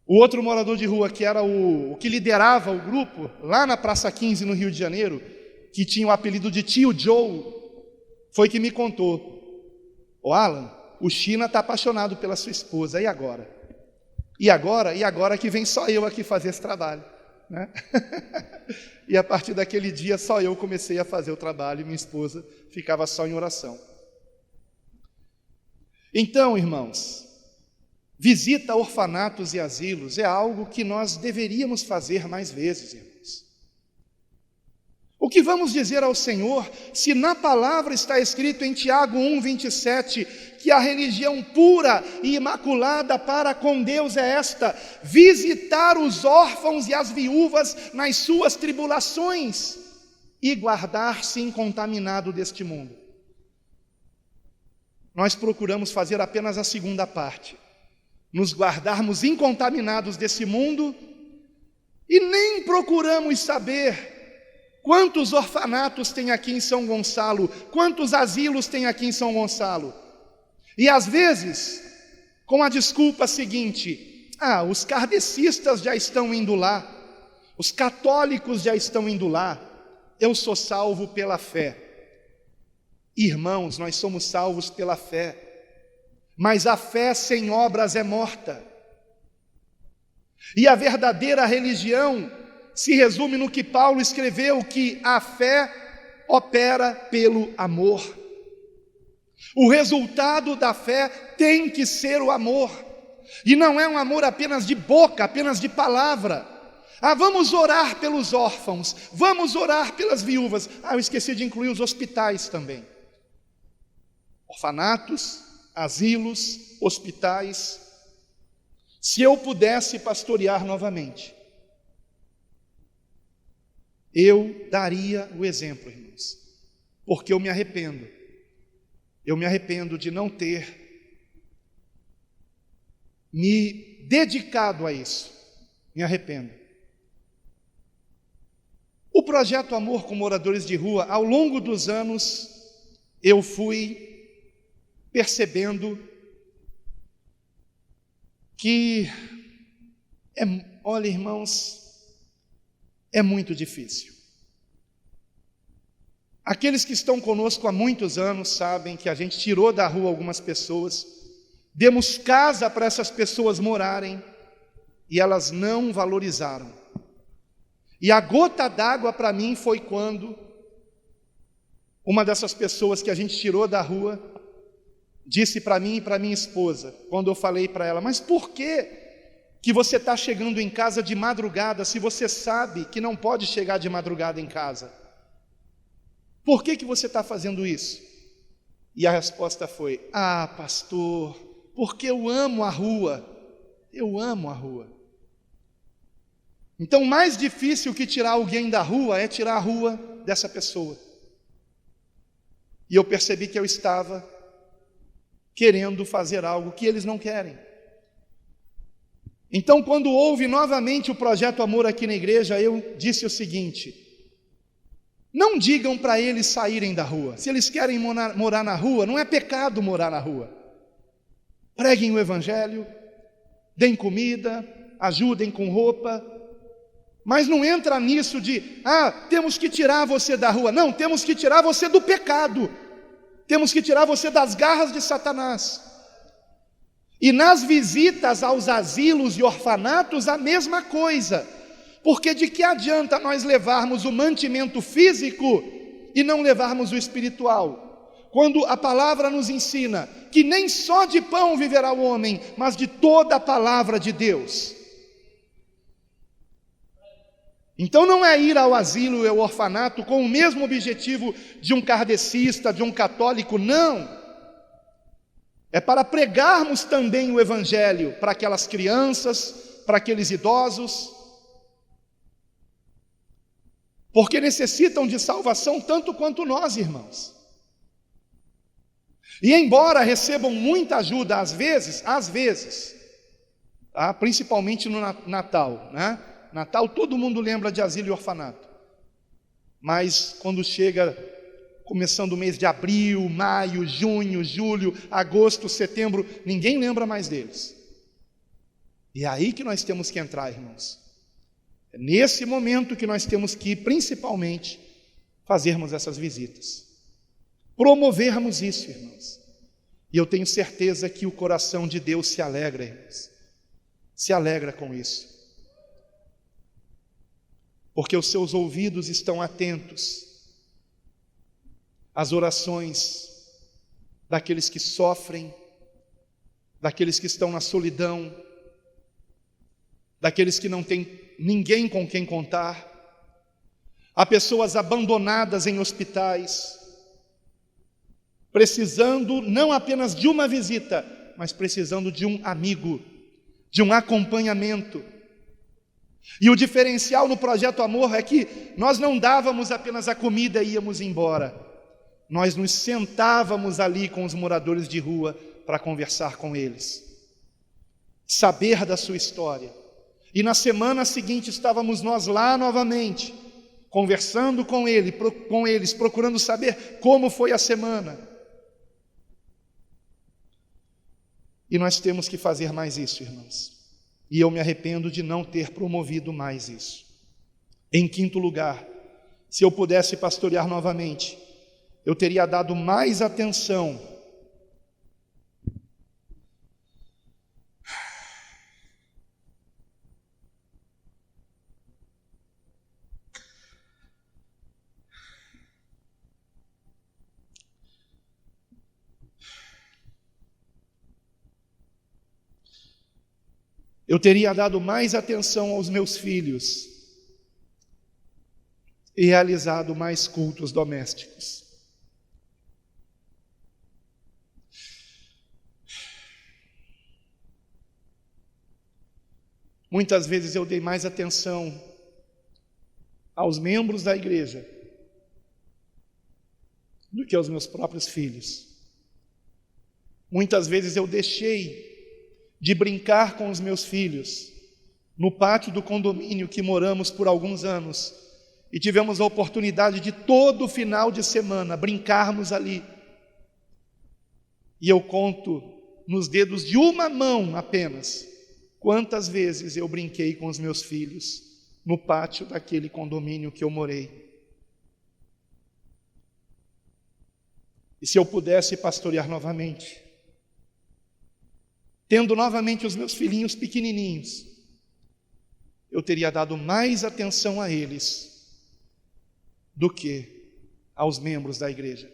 O outro morador de rua, que era o que liderava o grupo, lá na Praça 15, no Rio de Janeiro, que tinha o apelido de Tio Joe, foi que me contou: ô Alan, o China está apaixonado pela sua esposa, e agora? E agora que vem só eu aqui fazer esse trabalho, né? E a partir daquele dia só eu comecei a fazer o trabalho e minha esposa ficava só em oração. Então, irmãos, visita a orfanatos e asilos é algo que nós deveríamos fazer mais vezes, irmãos. O que vamos dizer ao Senhor se na palavra está escrito em Tiago 1:27 que a religião pura e imaculada para com Deus é esta: visitar os órfãos e as viúvas nas suas tribulações e guardar-se incontaminado deste mundo. Nós procuramos fazer apenas a segunda parte, nos guardarmos incontaminados desse mundo, e nem procuramos saber quantos orfanatos tem aqui em São Gonçalo, quantos asilos tem aqui em São Gonçalo. E às vezes, com a desculpa seguinte: os kardecistas já estão indo lá, os católicos já estão indo lá, eu sou salvo pela fé. Irmãos, nós somos salvos pela fé, mas a fé sem obras é morta. E a verdadeira religião se resume no que Paulo escreveu, que a fé opera pelo amor. O resultado da fé tem que ser o amor, e não é um amor apenas de boca, apenas de palavra. Vamos orar pelos órfãos, vamos orar pelas viúvas. Eu esqueci de incluir os hospitais também. Orfanatos, asilos, hospitais. Se eu pudesse pastorear novamente, eu daria o exemplo, irmãos. porque eu me arrependo. Eu me arrependo de não ter me dedicado a isso. Me arrependo. O projeto Amor com Moradores de Rua, ao longo dos anos, eu fui percebendo que, olha, irmãos, é muito difícil. Aqueles que estão conosco há muitos anos sabem que a gente tirou da rua algumas pessoas, demos casa para essas pessoas morarem e elas não valorizaram. E a gota d'água para mim foi quando uma dessas pessoas que a gente tirou da rua disse para mim e para minha esposa, quando eu falei para ela: mas por que você está chegando em casa de madrugada se você sabe que não pode chegar de madrugada em casa? Por que você está fazendo isso? E a resposta foi: ah, pastor, porque eu amo a rua. Eu amo a rua. Então, mais difícil que tirar alguém da rua é tirar a rua dessa pessoa. E eu percebi que eu estava querendo fazer algo que eles não querem. Então, quando houve novamente o projeto Amor aqui na igreja, eu disse o seguinte: não digam para eles saírem da rua. Se eles querem morar na rua, não é pecado morar na rua. Preguem o evangelho, deem comida, ajudem com roupa, mas não entra nisso de, temos que tirar você da rua. Não, temos que tirar você do pecado. Temos que tirar você das garras de Satanás. E nas visitas aos asilos e orfanatos, a mesma coisa. Porque de que adianta nós levarmos o mantimento físico e não levarmos o espiritual? Quando a palavra nos ensina que nem só de pão viverá o homem, mas de toda a palavra de Deus. Então não é ir ao asilo e ao orfanato com o mesmo objetivo de um kardecista, de um católico, não. É para pregarmos também o evangelho para aquelas crianças, para aqueles idosos, porque necessitam de salvação tanto quanto nós, irmãos. E embora recebam muita ajuda às vezes, tá? Principalmente no Natal, né? Natal todo mundo lembra de asilo e orfanato, mas quando chega, começando o mês de abril, maio, junho, julho, agosto, setembro, ninguém lembra mais deles. E é aí que nós temos que entrar, irmãos. É nesse momento que nós temos que, principalmente, fazermos essas visitas, promovermos isso, irmãos. E eu tenho certeza que o coração de Deus se alegra, irmãos, se alegra com isso, porque os seus ouvidos estão atentos às orações daqueles que sofrem, daqueles que estão na solidão, daqueles que não têm ninguém com quem contar. Há pessoas abandonadas em hospitais, precisando não apenas de uma visita, mas precisando de um amigo, de um acompanhamento. E o diferencial no Projeto Amor é que nós não dávamos apenas a comida e íamos embora. Nós nos sentávamos ali com os moradores de rua para conversar com eles, saber da sua história. E na semana seguinte estávamos nós lá novamente, conversando com eles, procurando saber como foi a semana. E nós temos que fazer mais isso, irmãos. E eu me arrependo de não ter promovido mais isso. Em quinto lugar, se eu pudesse pastorear novamente, eu teria dado mais atenção aos meus filhos e realizado mais cultos domésticos. Muitas vezes eu dei mais atenção aos membros da igreja do que aos meus próprios filhos. Muitas vezes eu deixei de brincar com os meus filhos no pátio do condomínio que moramos por alguns anos e tivemos a oportunidade de todo final de semana brincarmos ali. E eu conto nos dedos de uma mão apenas quantas vezes eu brinquei com os meus filhos no pátio daquele condomínio que eu morei. E se eu pudesse pastorear novamente, tendo novamente os meus filhinhos pequenininhos, eu teria dado mais atenção a eles do que aos membros da igreja.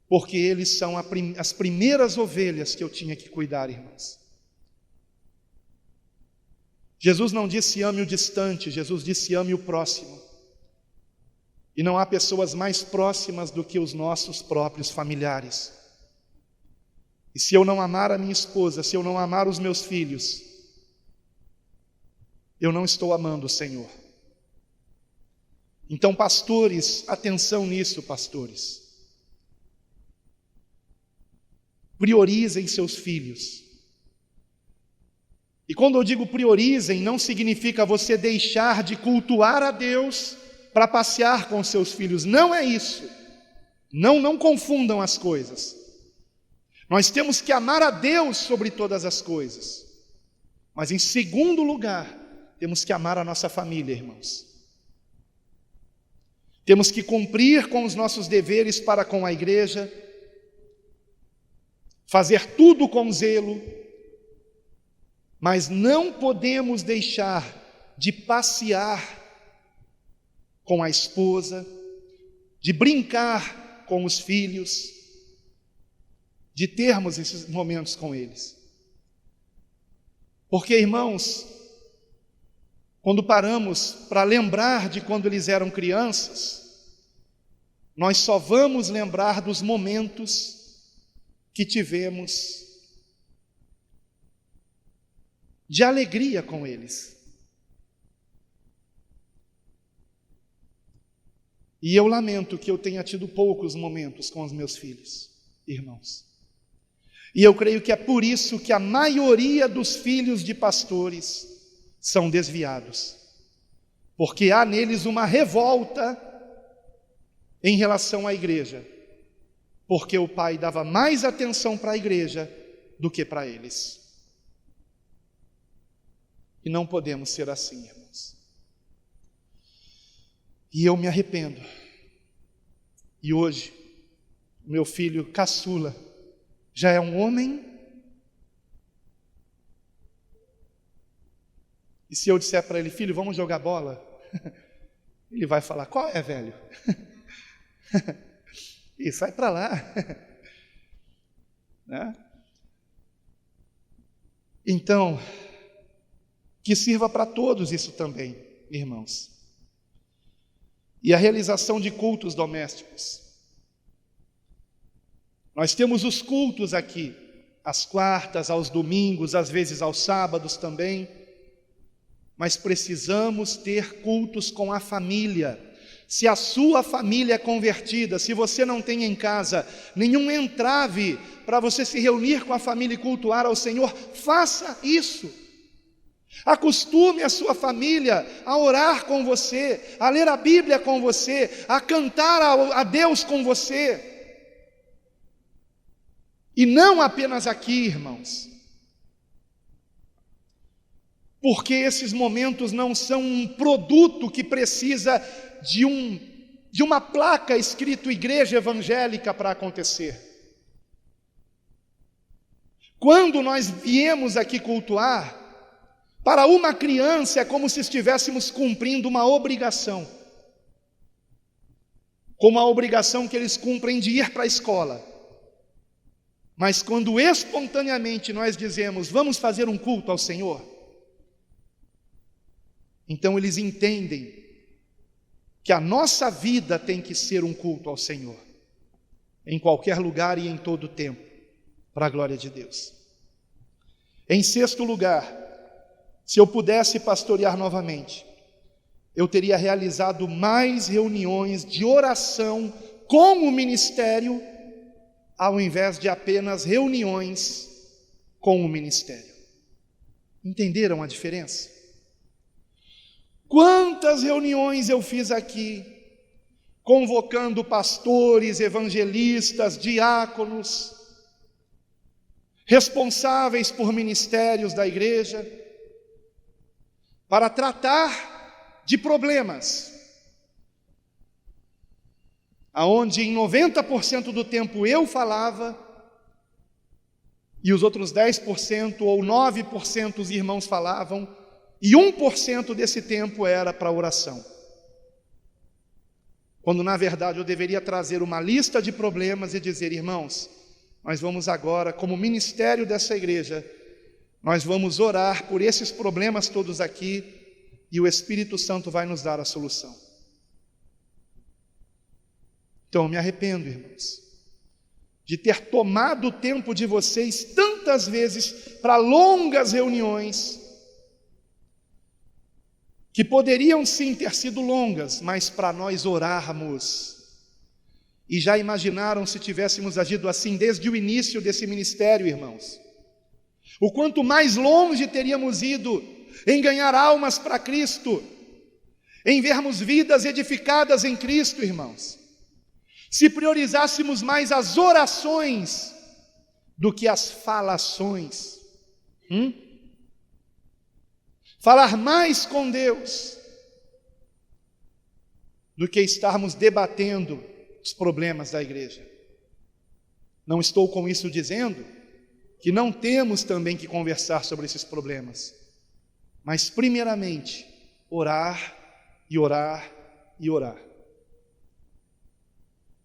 Porque eles são as primeiras ovelhas que eu tinha que cuidar, irmãos. Jesus não disse ame o distante, Jesus disse ame o próximo. E não há pessoas mais próximas do que os nossos próprios familiares. E se eu não amar a minha esposa, se eu não amar os meus filhos, eu não estou amando o Senhor. Então, pastores, atenção nisso, pastores. Priorizem seus filhos. E quando eu digo priorizem, não significa você deixar de cultuar a Deus para passear com seus filhos. Não é isso. Não confundam as coisas. Nós temos que amar a Deus sobre todas as coisas. Mas em segundo lugar, temos que amar a nossa família, irmãos. Temos que cumprir com os nossos deveres para com a igreja, fazer tudo com zelo, mas não podemos deixar de passear com a esposa, de brincar com os filhos, de termos esses momentos com eles. Porque, irmãos, quando paramos para lembrar de quando eles eram crianças, nós só vamos lembrar dos momentos que tivemos de alegria com eles. E eu lamento que eu tenha tido poucos momentos com os meus filhos, irmãos. E eu creio que é por isso que a maioria dos filhos de pastores são desviados, porque há neles uma revolta em relação à igreja, porque o pai dava mais atenção para a igreja do que para eles. E não podemos ser assim, irmãos. E eu me arrependo. E hoje, meu filho caçula já é um homem. E se eu disser para ele, filho, vamos jogar bola? Ele vai falar, qual é, velho? E sai para lá. Né? Então, que sirva para todos isso também, irmãos. E a realização de cultos domésticos. Nós temos os cultos aqui, às quartas, aos domingos, às vezes aos sábados também, mas precisamos ter cultos com a família. Se a sua família é convertida, se você não tem em casa nenhum entrave para você se reunir com a família e cultuar ao Senhor, faça isso. Acostume a sua família a orar com você, a ler a Bíblia com você, a cantar a Deus com você. E não apenas aqui, irmãos. Porque esses momentos não são um produto que precisa de uma placa escrito igreja evangélica para acontecer. Quando nós viemos aqui cultuar, para uma criança é como se estivéssemos cumprindo uma obrigação. Como a obrigação que eles cumprem de ir para a escola. Mas quando espontaneamente nós dizemos, vamos fazer um culto ao Senhor, então eles entendem que a nossa vida tem que ser um culto ao Senhor, em qualquer lugar e em todo tempo, para a glória de Deus. Em sexto lugar, se eu pudesse pastorear novamente, eu teria realizado mais reuniões de oração com o ministério, ao invés de apenas reuniões com o ministério. Entenderam a diferença? Quantas reuniões eu fiz aqui, convocando pastores, evangelistas, diáconos, responsáveis por ministérios da igreja, para tratar de problemas, aonde em 90% do tempo eu falava, e os outros 10% ou 9% os irmãos falavam, e 1% desse tempo era para oração. Quando na verdade eu deveria trazer uma lista de problemas e dizer: irmãos, nós vamos agora, como ministério dessa igreja, nós vamos orar por esses problemas todos aqui, e o Espírito Santo vai nos dar a solução. Então eu me arrependo, irmãos, de ter tomado o tempo de vocês tantas vezes para longas reuniões, que poderiam sim ter sido longas, mas para nós orarmos. E já imaginaram se tivéssemos agido assim desde o início desse ministério, irmãos? O quanto mais longe teríamos ido em ganhar almas para Cristo, em vermos vidas edificadas em Cristo, irmãos, se priorizássemos mais as orações do que as falações. Falar mais com Deus do que estarmos debatendo os problemas da igreja. Não estou com isso dizendo que não temos também que conversar sobre esses problemas, mas primeiramente orar e orar e orar.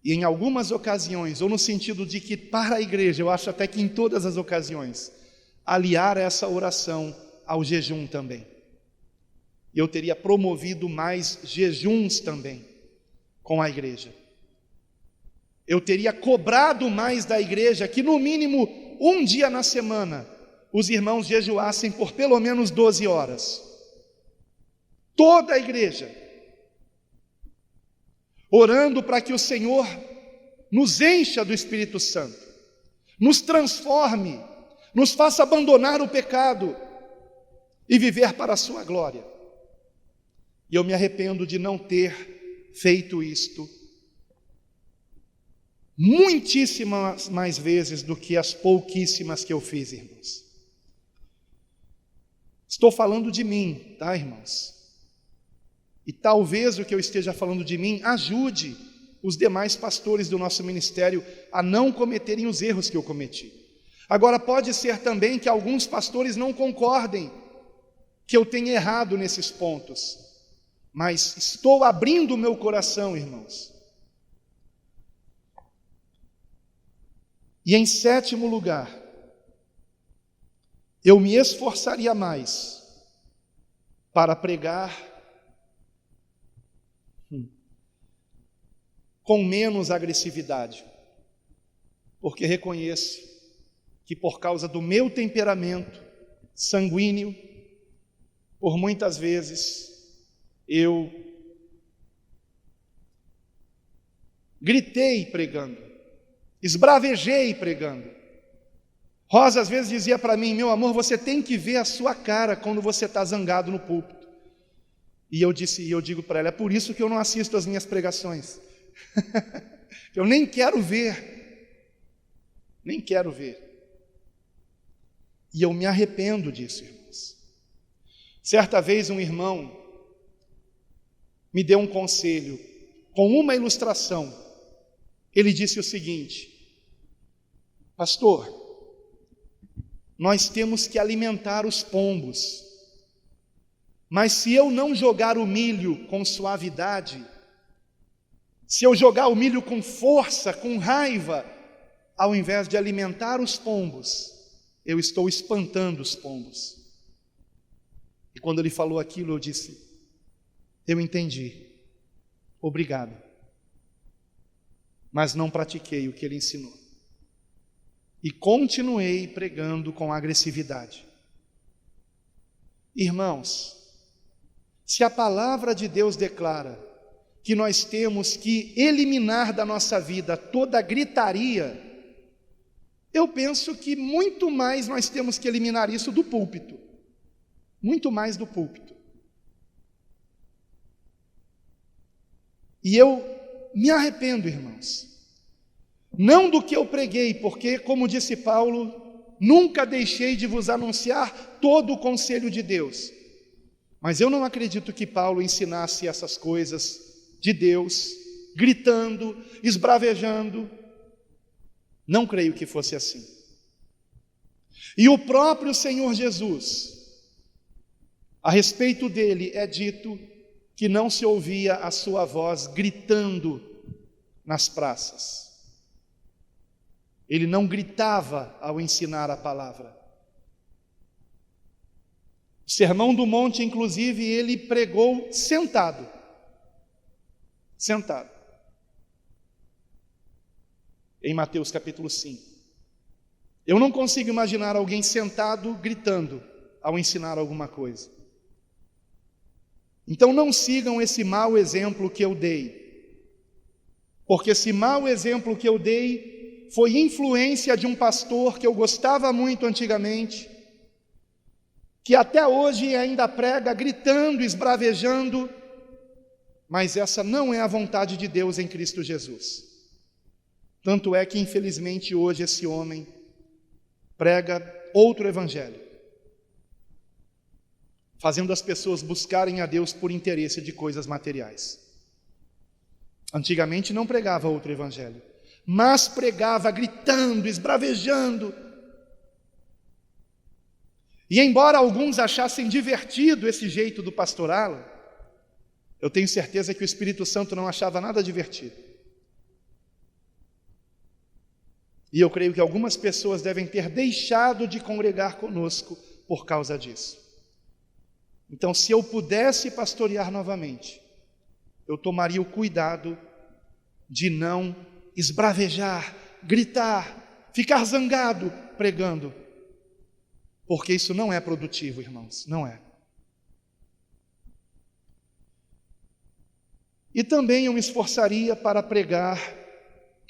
E em algumas ocasiões, ou no sentido de que para a igreja, eu acho até que em todas as ocasiões, aliar essa oração ao jejum também. Eu teria promovido mais jejuns também com a igreja. Eu teria cobrado mais da igreja que no mínimo um dia na semana os irmãos jejuassem por pelo menos 12 horas. Toda a igreja. Orando para que o Senhor nos encha do Espírito Santo, nos transforme, nos faça abandonar o pecado e viver para a sua glória. E eu me arrependo de não ter feito isto muitíssimas mais vezes do que as pouquíssimas que eu fiz, irmãos. Estou falando de mim, tá, irmãos? E talvez o que eu esteja falando de mim ajude os demais pastores do nosso ministério a não cometerem os erros que eu cometi. Agora, pode ser também que alguns pastores não concordem que eu tenha errado nesses pontos, mas estou abrindo o meu coração, irmãos. E em 7º lugar, eu me esforçaria mais para pregar com menos agressividade, porque reconheço que por causa do meu temperamento sanguíneo, por muitas vezes eu gritei pregando, esbravejei pregando. Rosa às vezes dizia para mim: meu amor, você tem que ver a sua cara quando você está zangado no púlpito. E eu digo para ela: é por isso que eu não assisto as minhas pregações. Eu nem quero ver. Nem quero ver. E eu me arrependo disso, irmãos. Certa vez um irmão me deu um conselho com uma ilustração. Ele disse o seguinte: pastor, nós temos que alimentar os pombos, mas se eu não jogar o milho com suavidade, se eu jogar o milho com força, com raiva, ao invés de alimentar os pombos, eu estou espantando os pombos. E quando ele falou aquilo, eu disse: eu entendi, obrigado, mas não pratiquei o que ele ensinou. E continuei pregando com agressividade. Irmãos, se a palavra de Deus declara que nós temos que eliminar da nossa vida toda a gritaria, eu penso que muito mais nós temos que eliminar isso do púlpito. Muito mais do púlpito. E eu me arrependo, irmãos, não do que eu preguei, porque, como disse Paulo, nunca deixei de vos anunciar todo o conselho de Deus. Mas eu não acredito que Paulo ensinasse essas coisas de Deus, gritando, esbravejando. Não creio que fosse assim. E o próprio Senhor Jesus, a respeito dele é dito que não se ouvia a sua voz gritando nas praças. Ele não gritava ao ensinar a palavra. O Sermão do Monte, inclusive, ele pregou sentado. Sentado. Em Mateus capítulo 5. Eu não consigo imaginar alguém sentado gritando ao ensinar alguma coisa. Então não sigam esse mau exemplo que eu dei, porque esse mau exemplo que eu dei foi influência de um pastor que eu gostava muito antigamente, que até hoje ainda prega gritando, esbravejando, mas essa não é a vontade de Deus em Cristo Jesus. Tanto é que infelizmente hoje esse homem prega outro evangelho, fazendo as pessoas buscarem a Deus por interesse de coisas materiais. Antigamente não pregava outro evangelho, mas pregava gritando, esbravejando. E embora alguns achassem divertido esse jeito do pastor Alan, eu tenho certeza que o Espírito Santo não achava nada divertido. E eu creio que algumas pessoas devem ter deixado de congregar conosco por causa disso. Então, se eu pudesse pastorear novamente, eu tomaria o cuidado de não esbravejar, gritar, ficar zangado pregando, porque isso não é produtivo, irmãos, não é. E também eu me esforçaria para pregar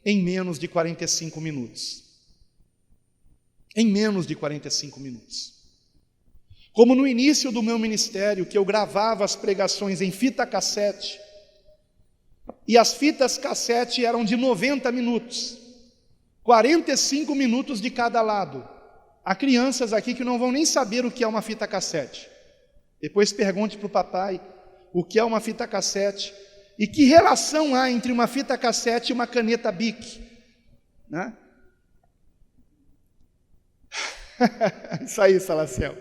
em menos de 45 minutos. Em menos de 45 minutos. Como no início do meu ministério, que eu gravava as pregações em fita cassete, e as fitas cassete eram de 90 minutos, 45 minutos de cada lado. Há crianças aqui que não vão nem saber o que é uma fita cassete. Depois pergunte para o papai o que é uma fita cassete e que relação há entre uma fita cassete e uma caneta Bic, né? Isso aí, Salacel.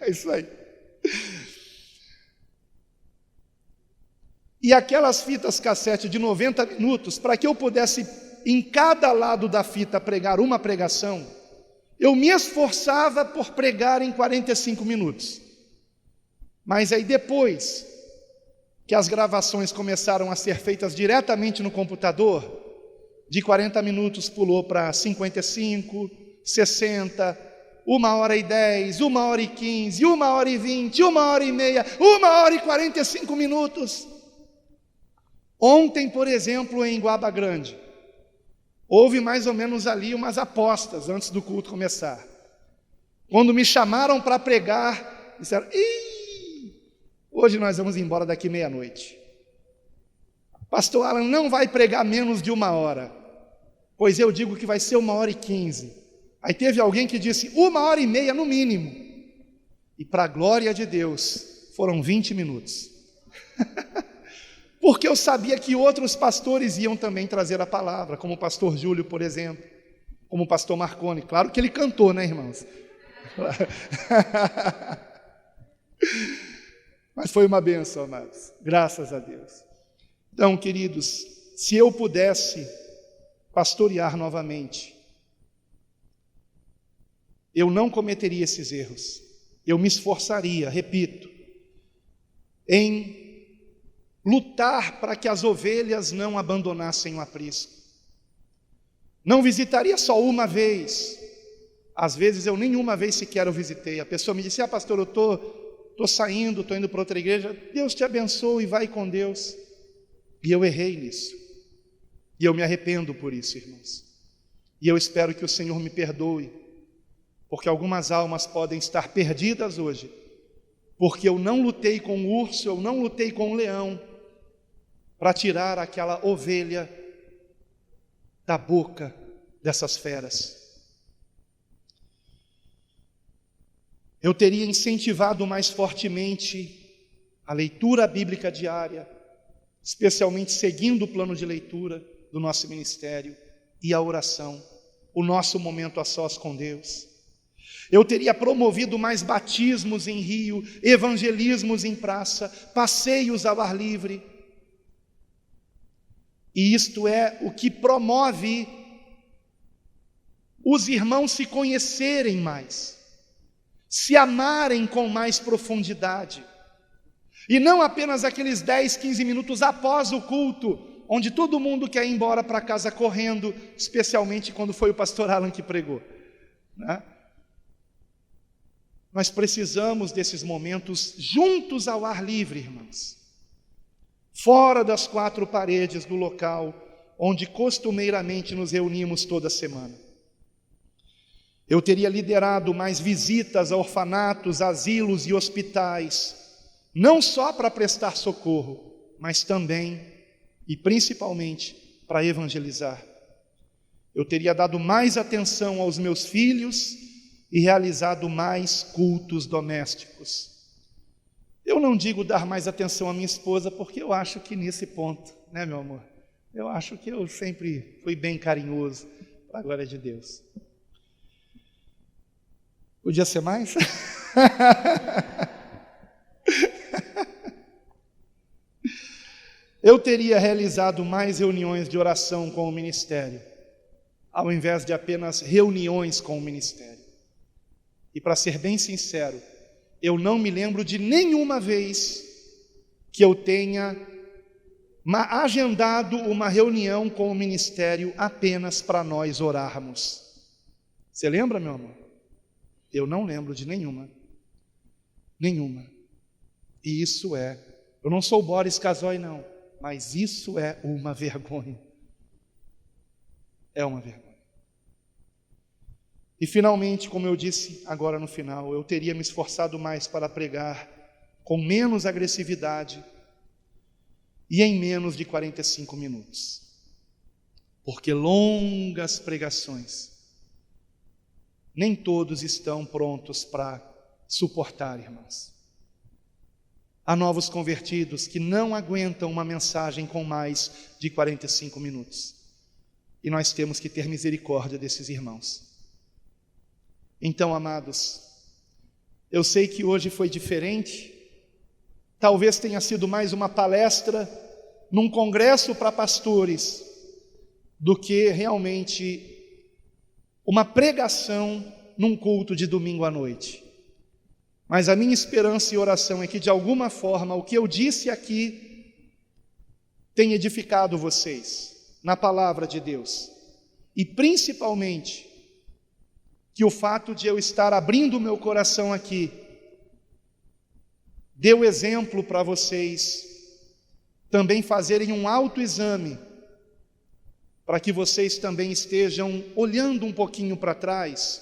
Isso aí. E aquelas fitas cassete de 90 minutos, para que eu pudesse, em cada lado da fita, pregar uma pregação, eu me esforçava por pregar em 45 minutos. Mas aí depois que as gravações começaram a ser feitas diretamente no computador, de 40 minutos pulou para 55, 60, 1h10, 1h15, 1h20, 1h30, 1h45 minutos. Ontem, por exemplo, em Guaba Grande, houve mais ou menos ali umas apostas antes do culto começar. Quando me chamaram para pregar, disseram: hoje nós vamos embora daqui meia-noite. Pastor Alan não vai pregar menos de 1 hora, pois eu digo que vai ser 1h15. Aí teve alguém que disse 1h30 no mínimo. E para a glória de Deus, foram 20 minutos. Porque eu sabia que outros pastores iam também trazer a palavra, como o pastor Júlio, por exemplo, como o pastor Marconi. Claro que ele cantou, né, irmãos? Mas foi uma bênção, amados, graças a Deus. Então, queridos, se eu pudesse pastorear novamente, eu não cometeria esses erros. Eu me esforçaria, repito, em lutar para que as ovelhas não abandonassem o aprisco. Não visitaria só uma vez. Às vezes eu nem uma vez sequer o visitei. A pessoa me disse: pastor, eu estou estou saindo, estou indo para outra igreja, Deus te abençoe, vai com Deus. E eu errei nisso. E eu me arrependo por isso, irmãos. E eu espero que o Senhor me perdoe, porque algumas almas podem estar perdidas hoje, porque eu não lutei com o urso, eu não lutei com o leão, para tirar aquela ovelha da boca dessas feras. Eu teria incentivado mais fortemente a leitura bíblica diária, especialmente seguindo o plano de leitura do nosso ministério e a oração, o nosso momento a sós com Deus. Eu teria promovido mais batismos em rio, evangelismos em praça, passeios ao ar livre. E isto é o que promove os irmãos se conhecerem mais, se amarem com mais profundidade. E não apenas aqueles 10, 15 minutos após o culto, onde todo mundo quer ir embora para casa correndo, especialmente quando foi o pastor Alan que pregou, né? Nós precisamos desses momentos juntos ao ar livre, irmãos, fora das 4 paredes do local onde costumeiramente nos reunimos toda semana. Eu teria liderado mais visitas a orfanatos, asilos e hospitais, não só para prestar socorro, mas também e principalmente para evangelizar. Eu teria dado mais atenção aos meus filhos e realizado mais cultos domésticos. Eu não digo dar mais atenção à minha esposa, porque eu acho que nesse ponto, né, meu amor? Eu acho que eu sempre fui bem carinhoso, para a glória de Deus. Podia ser mais? Eu teria realizado mais reuniões de oração com o ministério, ao invés de apenas reuniões com o ministério. E para ser bem sincero, eu não me lembro de nenhuma vez que eu tenha agendado uma reunião com o ministério apenas para nós orarmos. Você lembra, meu amor? Eu não lembro de nenhuma. Nenhuma. E isso eu não sou Boris Casoy não, mas isso é uma vergonha. É uma vergonha. E finalmente, como eu disse agora no final, eu teria me esforçado mais para pregar com menos agressividade e em menos de 45 minutos. Porque longas pregações, nem todos estão prontos para suportar, irmãos. Há novos convertidos que não aguentam uma mensagem com mais de 45 minutos. E nós temos que ter misericórdia desses irmãos. Então, amados, eu sei que hoje foi diferente, talvez tenha sido mais uma palestra num congresso para pastores, do que realmente uma pregação num culto de domingo à noite. Mas a minha esperança e oração é que, de alguma forma, o que eu disse aqui tenha edificado vocês na palavra de Deus, e principalmente que o fato de eu estar abrindo o meu coração aqui deu exemplo para vocês também fazerem um autoexame, para que vocês também estejam olhando um pouquinho para trás,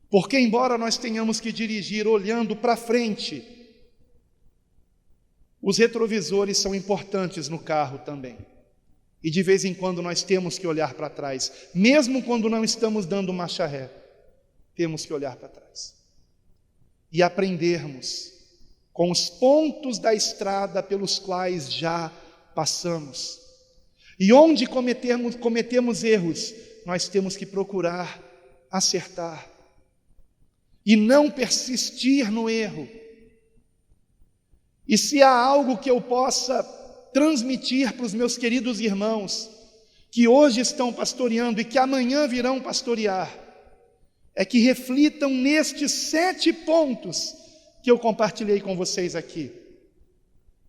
porque embora nós tenhamos que dirigir olhando para frente, os retrovisores são importantes no carro também. E de vez em quando nós temos que olhar para trás, mesmo quando não estamos dando marcha ré, temos que olhar para trás e aprendermos com os pontos da estrada pelos quais já passamos. E onde cometemos erros, nós temos que procurar acertar e não persistir no erro. E se há algo que eu possa transmitir para os meus queridos irmãos que hoje estão pastoreando e que amanhã virão pastorear, é que reflitam nestes 7 pontos que eu compartilhei com vocês aqui,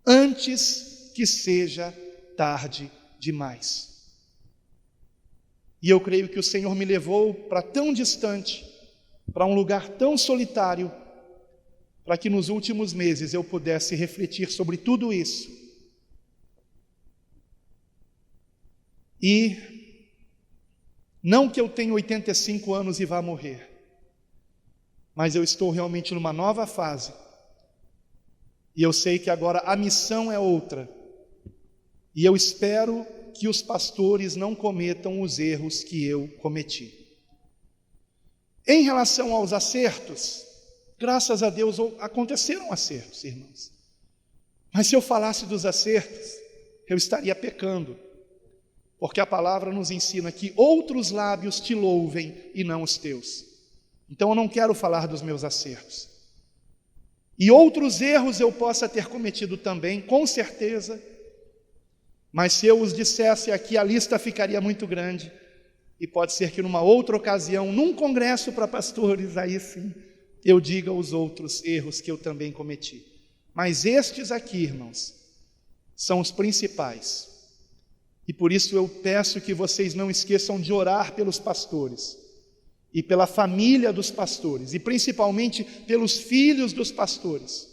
antes que seja tarde demais. E eu creio que o Senhor me levou para tão distante, para um lugar tão solitário, para que nos últimos meses eu pudesse refletir sobre tudo isso. E não que eu tenha 85 anos e vá morrer, mas eu estou realmente numa nova fase. E eu sei que agora a missão é outra. E eu espero que os pastores não cometam os erros que eu cometi. Em relação aos acertos, graças a Deus aconteceram acertos, irmãos. Mas se eu falasse dos acertos, eu estaria pecando. Porque a palavra nos ensina que outros lábios te louvem e não os teus. Então eu não quero falar dos meus acertos. E outros erros eu possa ter cometido também, com certeza. Mas se eu os dissesse aqui, a lista ficaria muito grande. E pode ser que numa outra ocasião, num congresso para pastores, aí sim, eu diga os outros erros que eu também cometi. Mas estes aqui, irmãos, são os principais. E por isso eu peço que vocês não esqueçam de orar pelos pastores e pela família dos pastores, e principalmente pelos filhos dos pastores,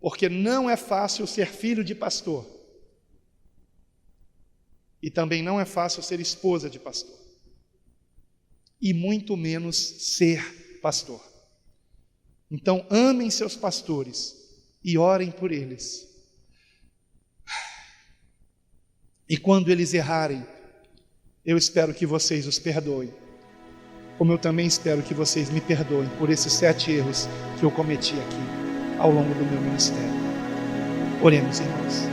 porque não é fácil ser filho de pastor, e também não é fácil ser esposa de pastor, e muito menos ser pastor. Então amem seus pastores e orem por eles. E quando eles errarem, eu espero que vocês os perdoem, como eu também espero que vocês me perdoem por esses 7 erros que eu cometi aqui ao longo do meu ministério. Oremos, irmãos.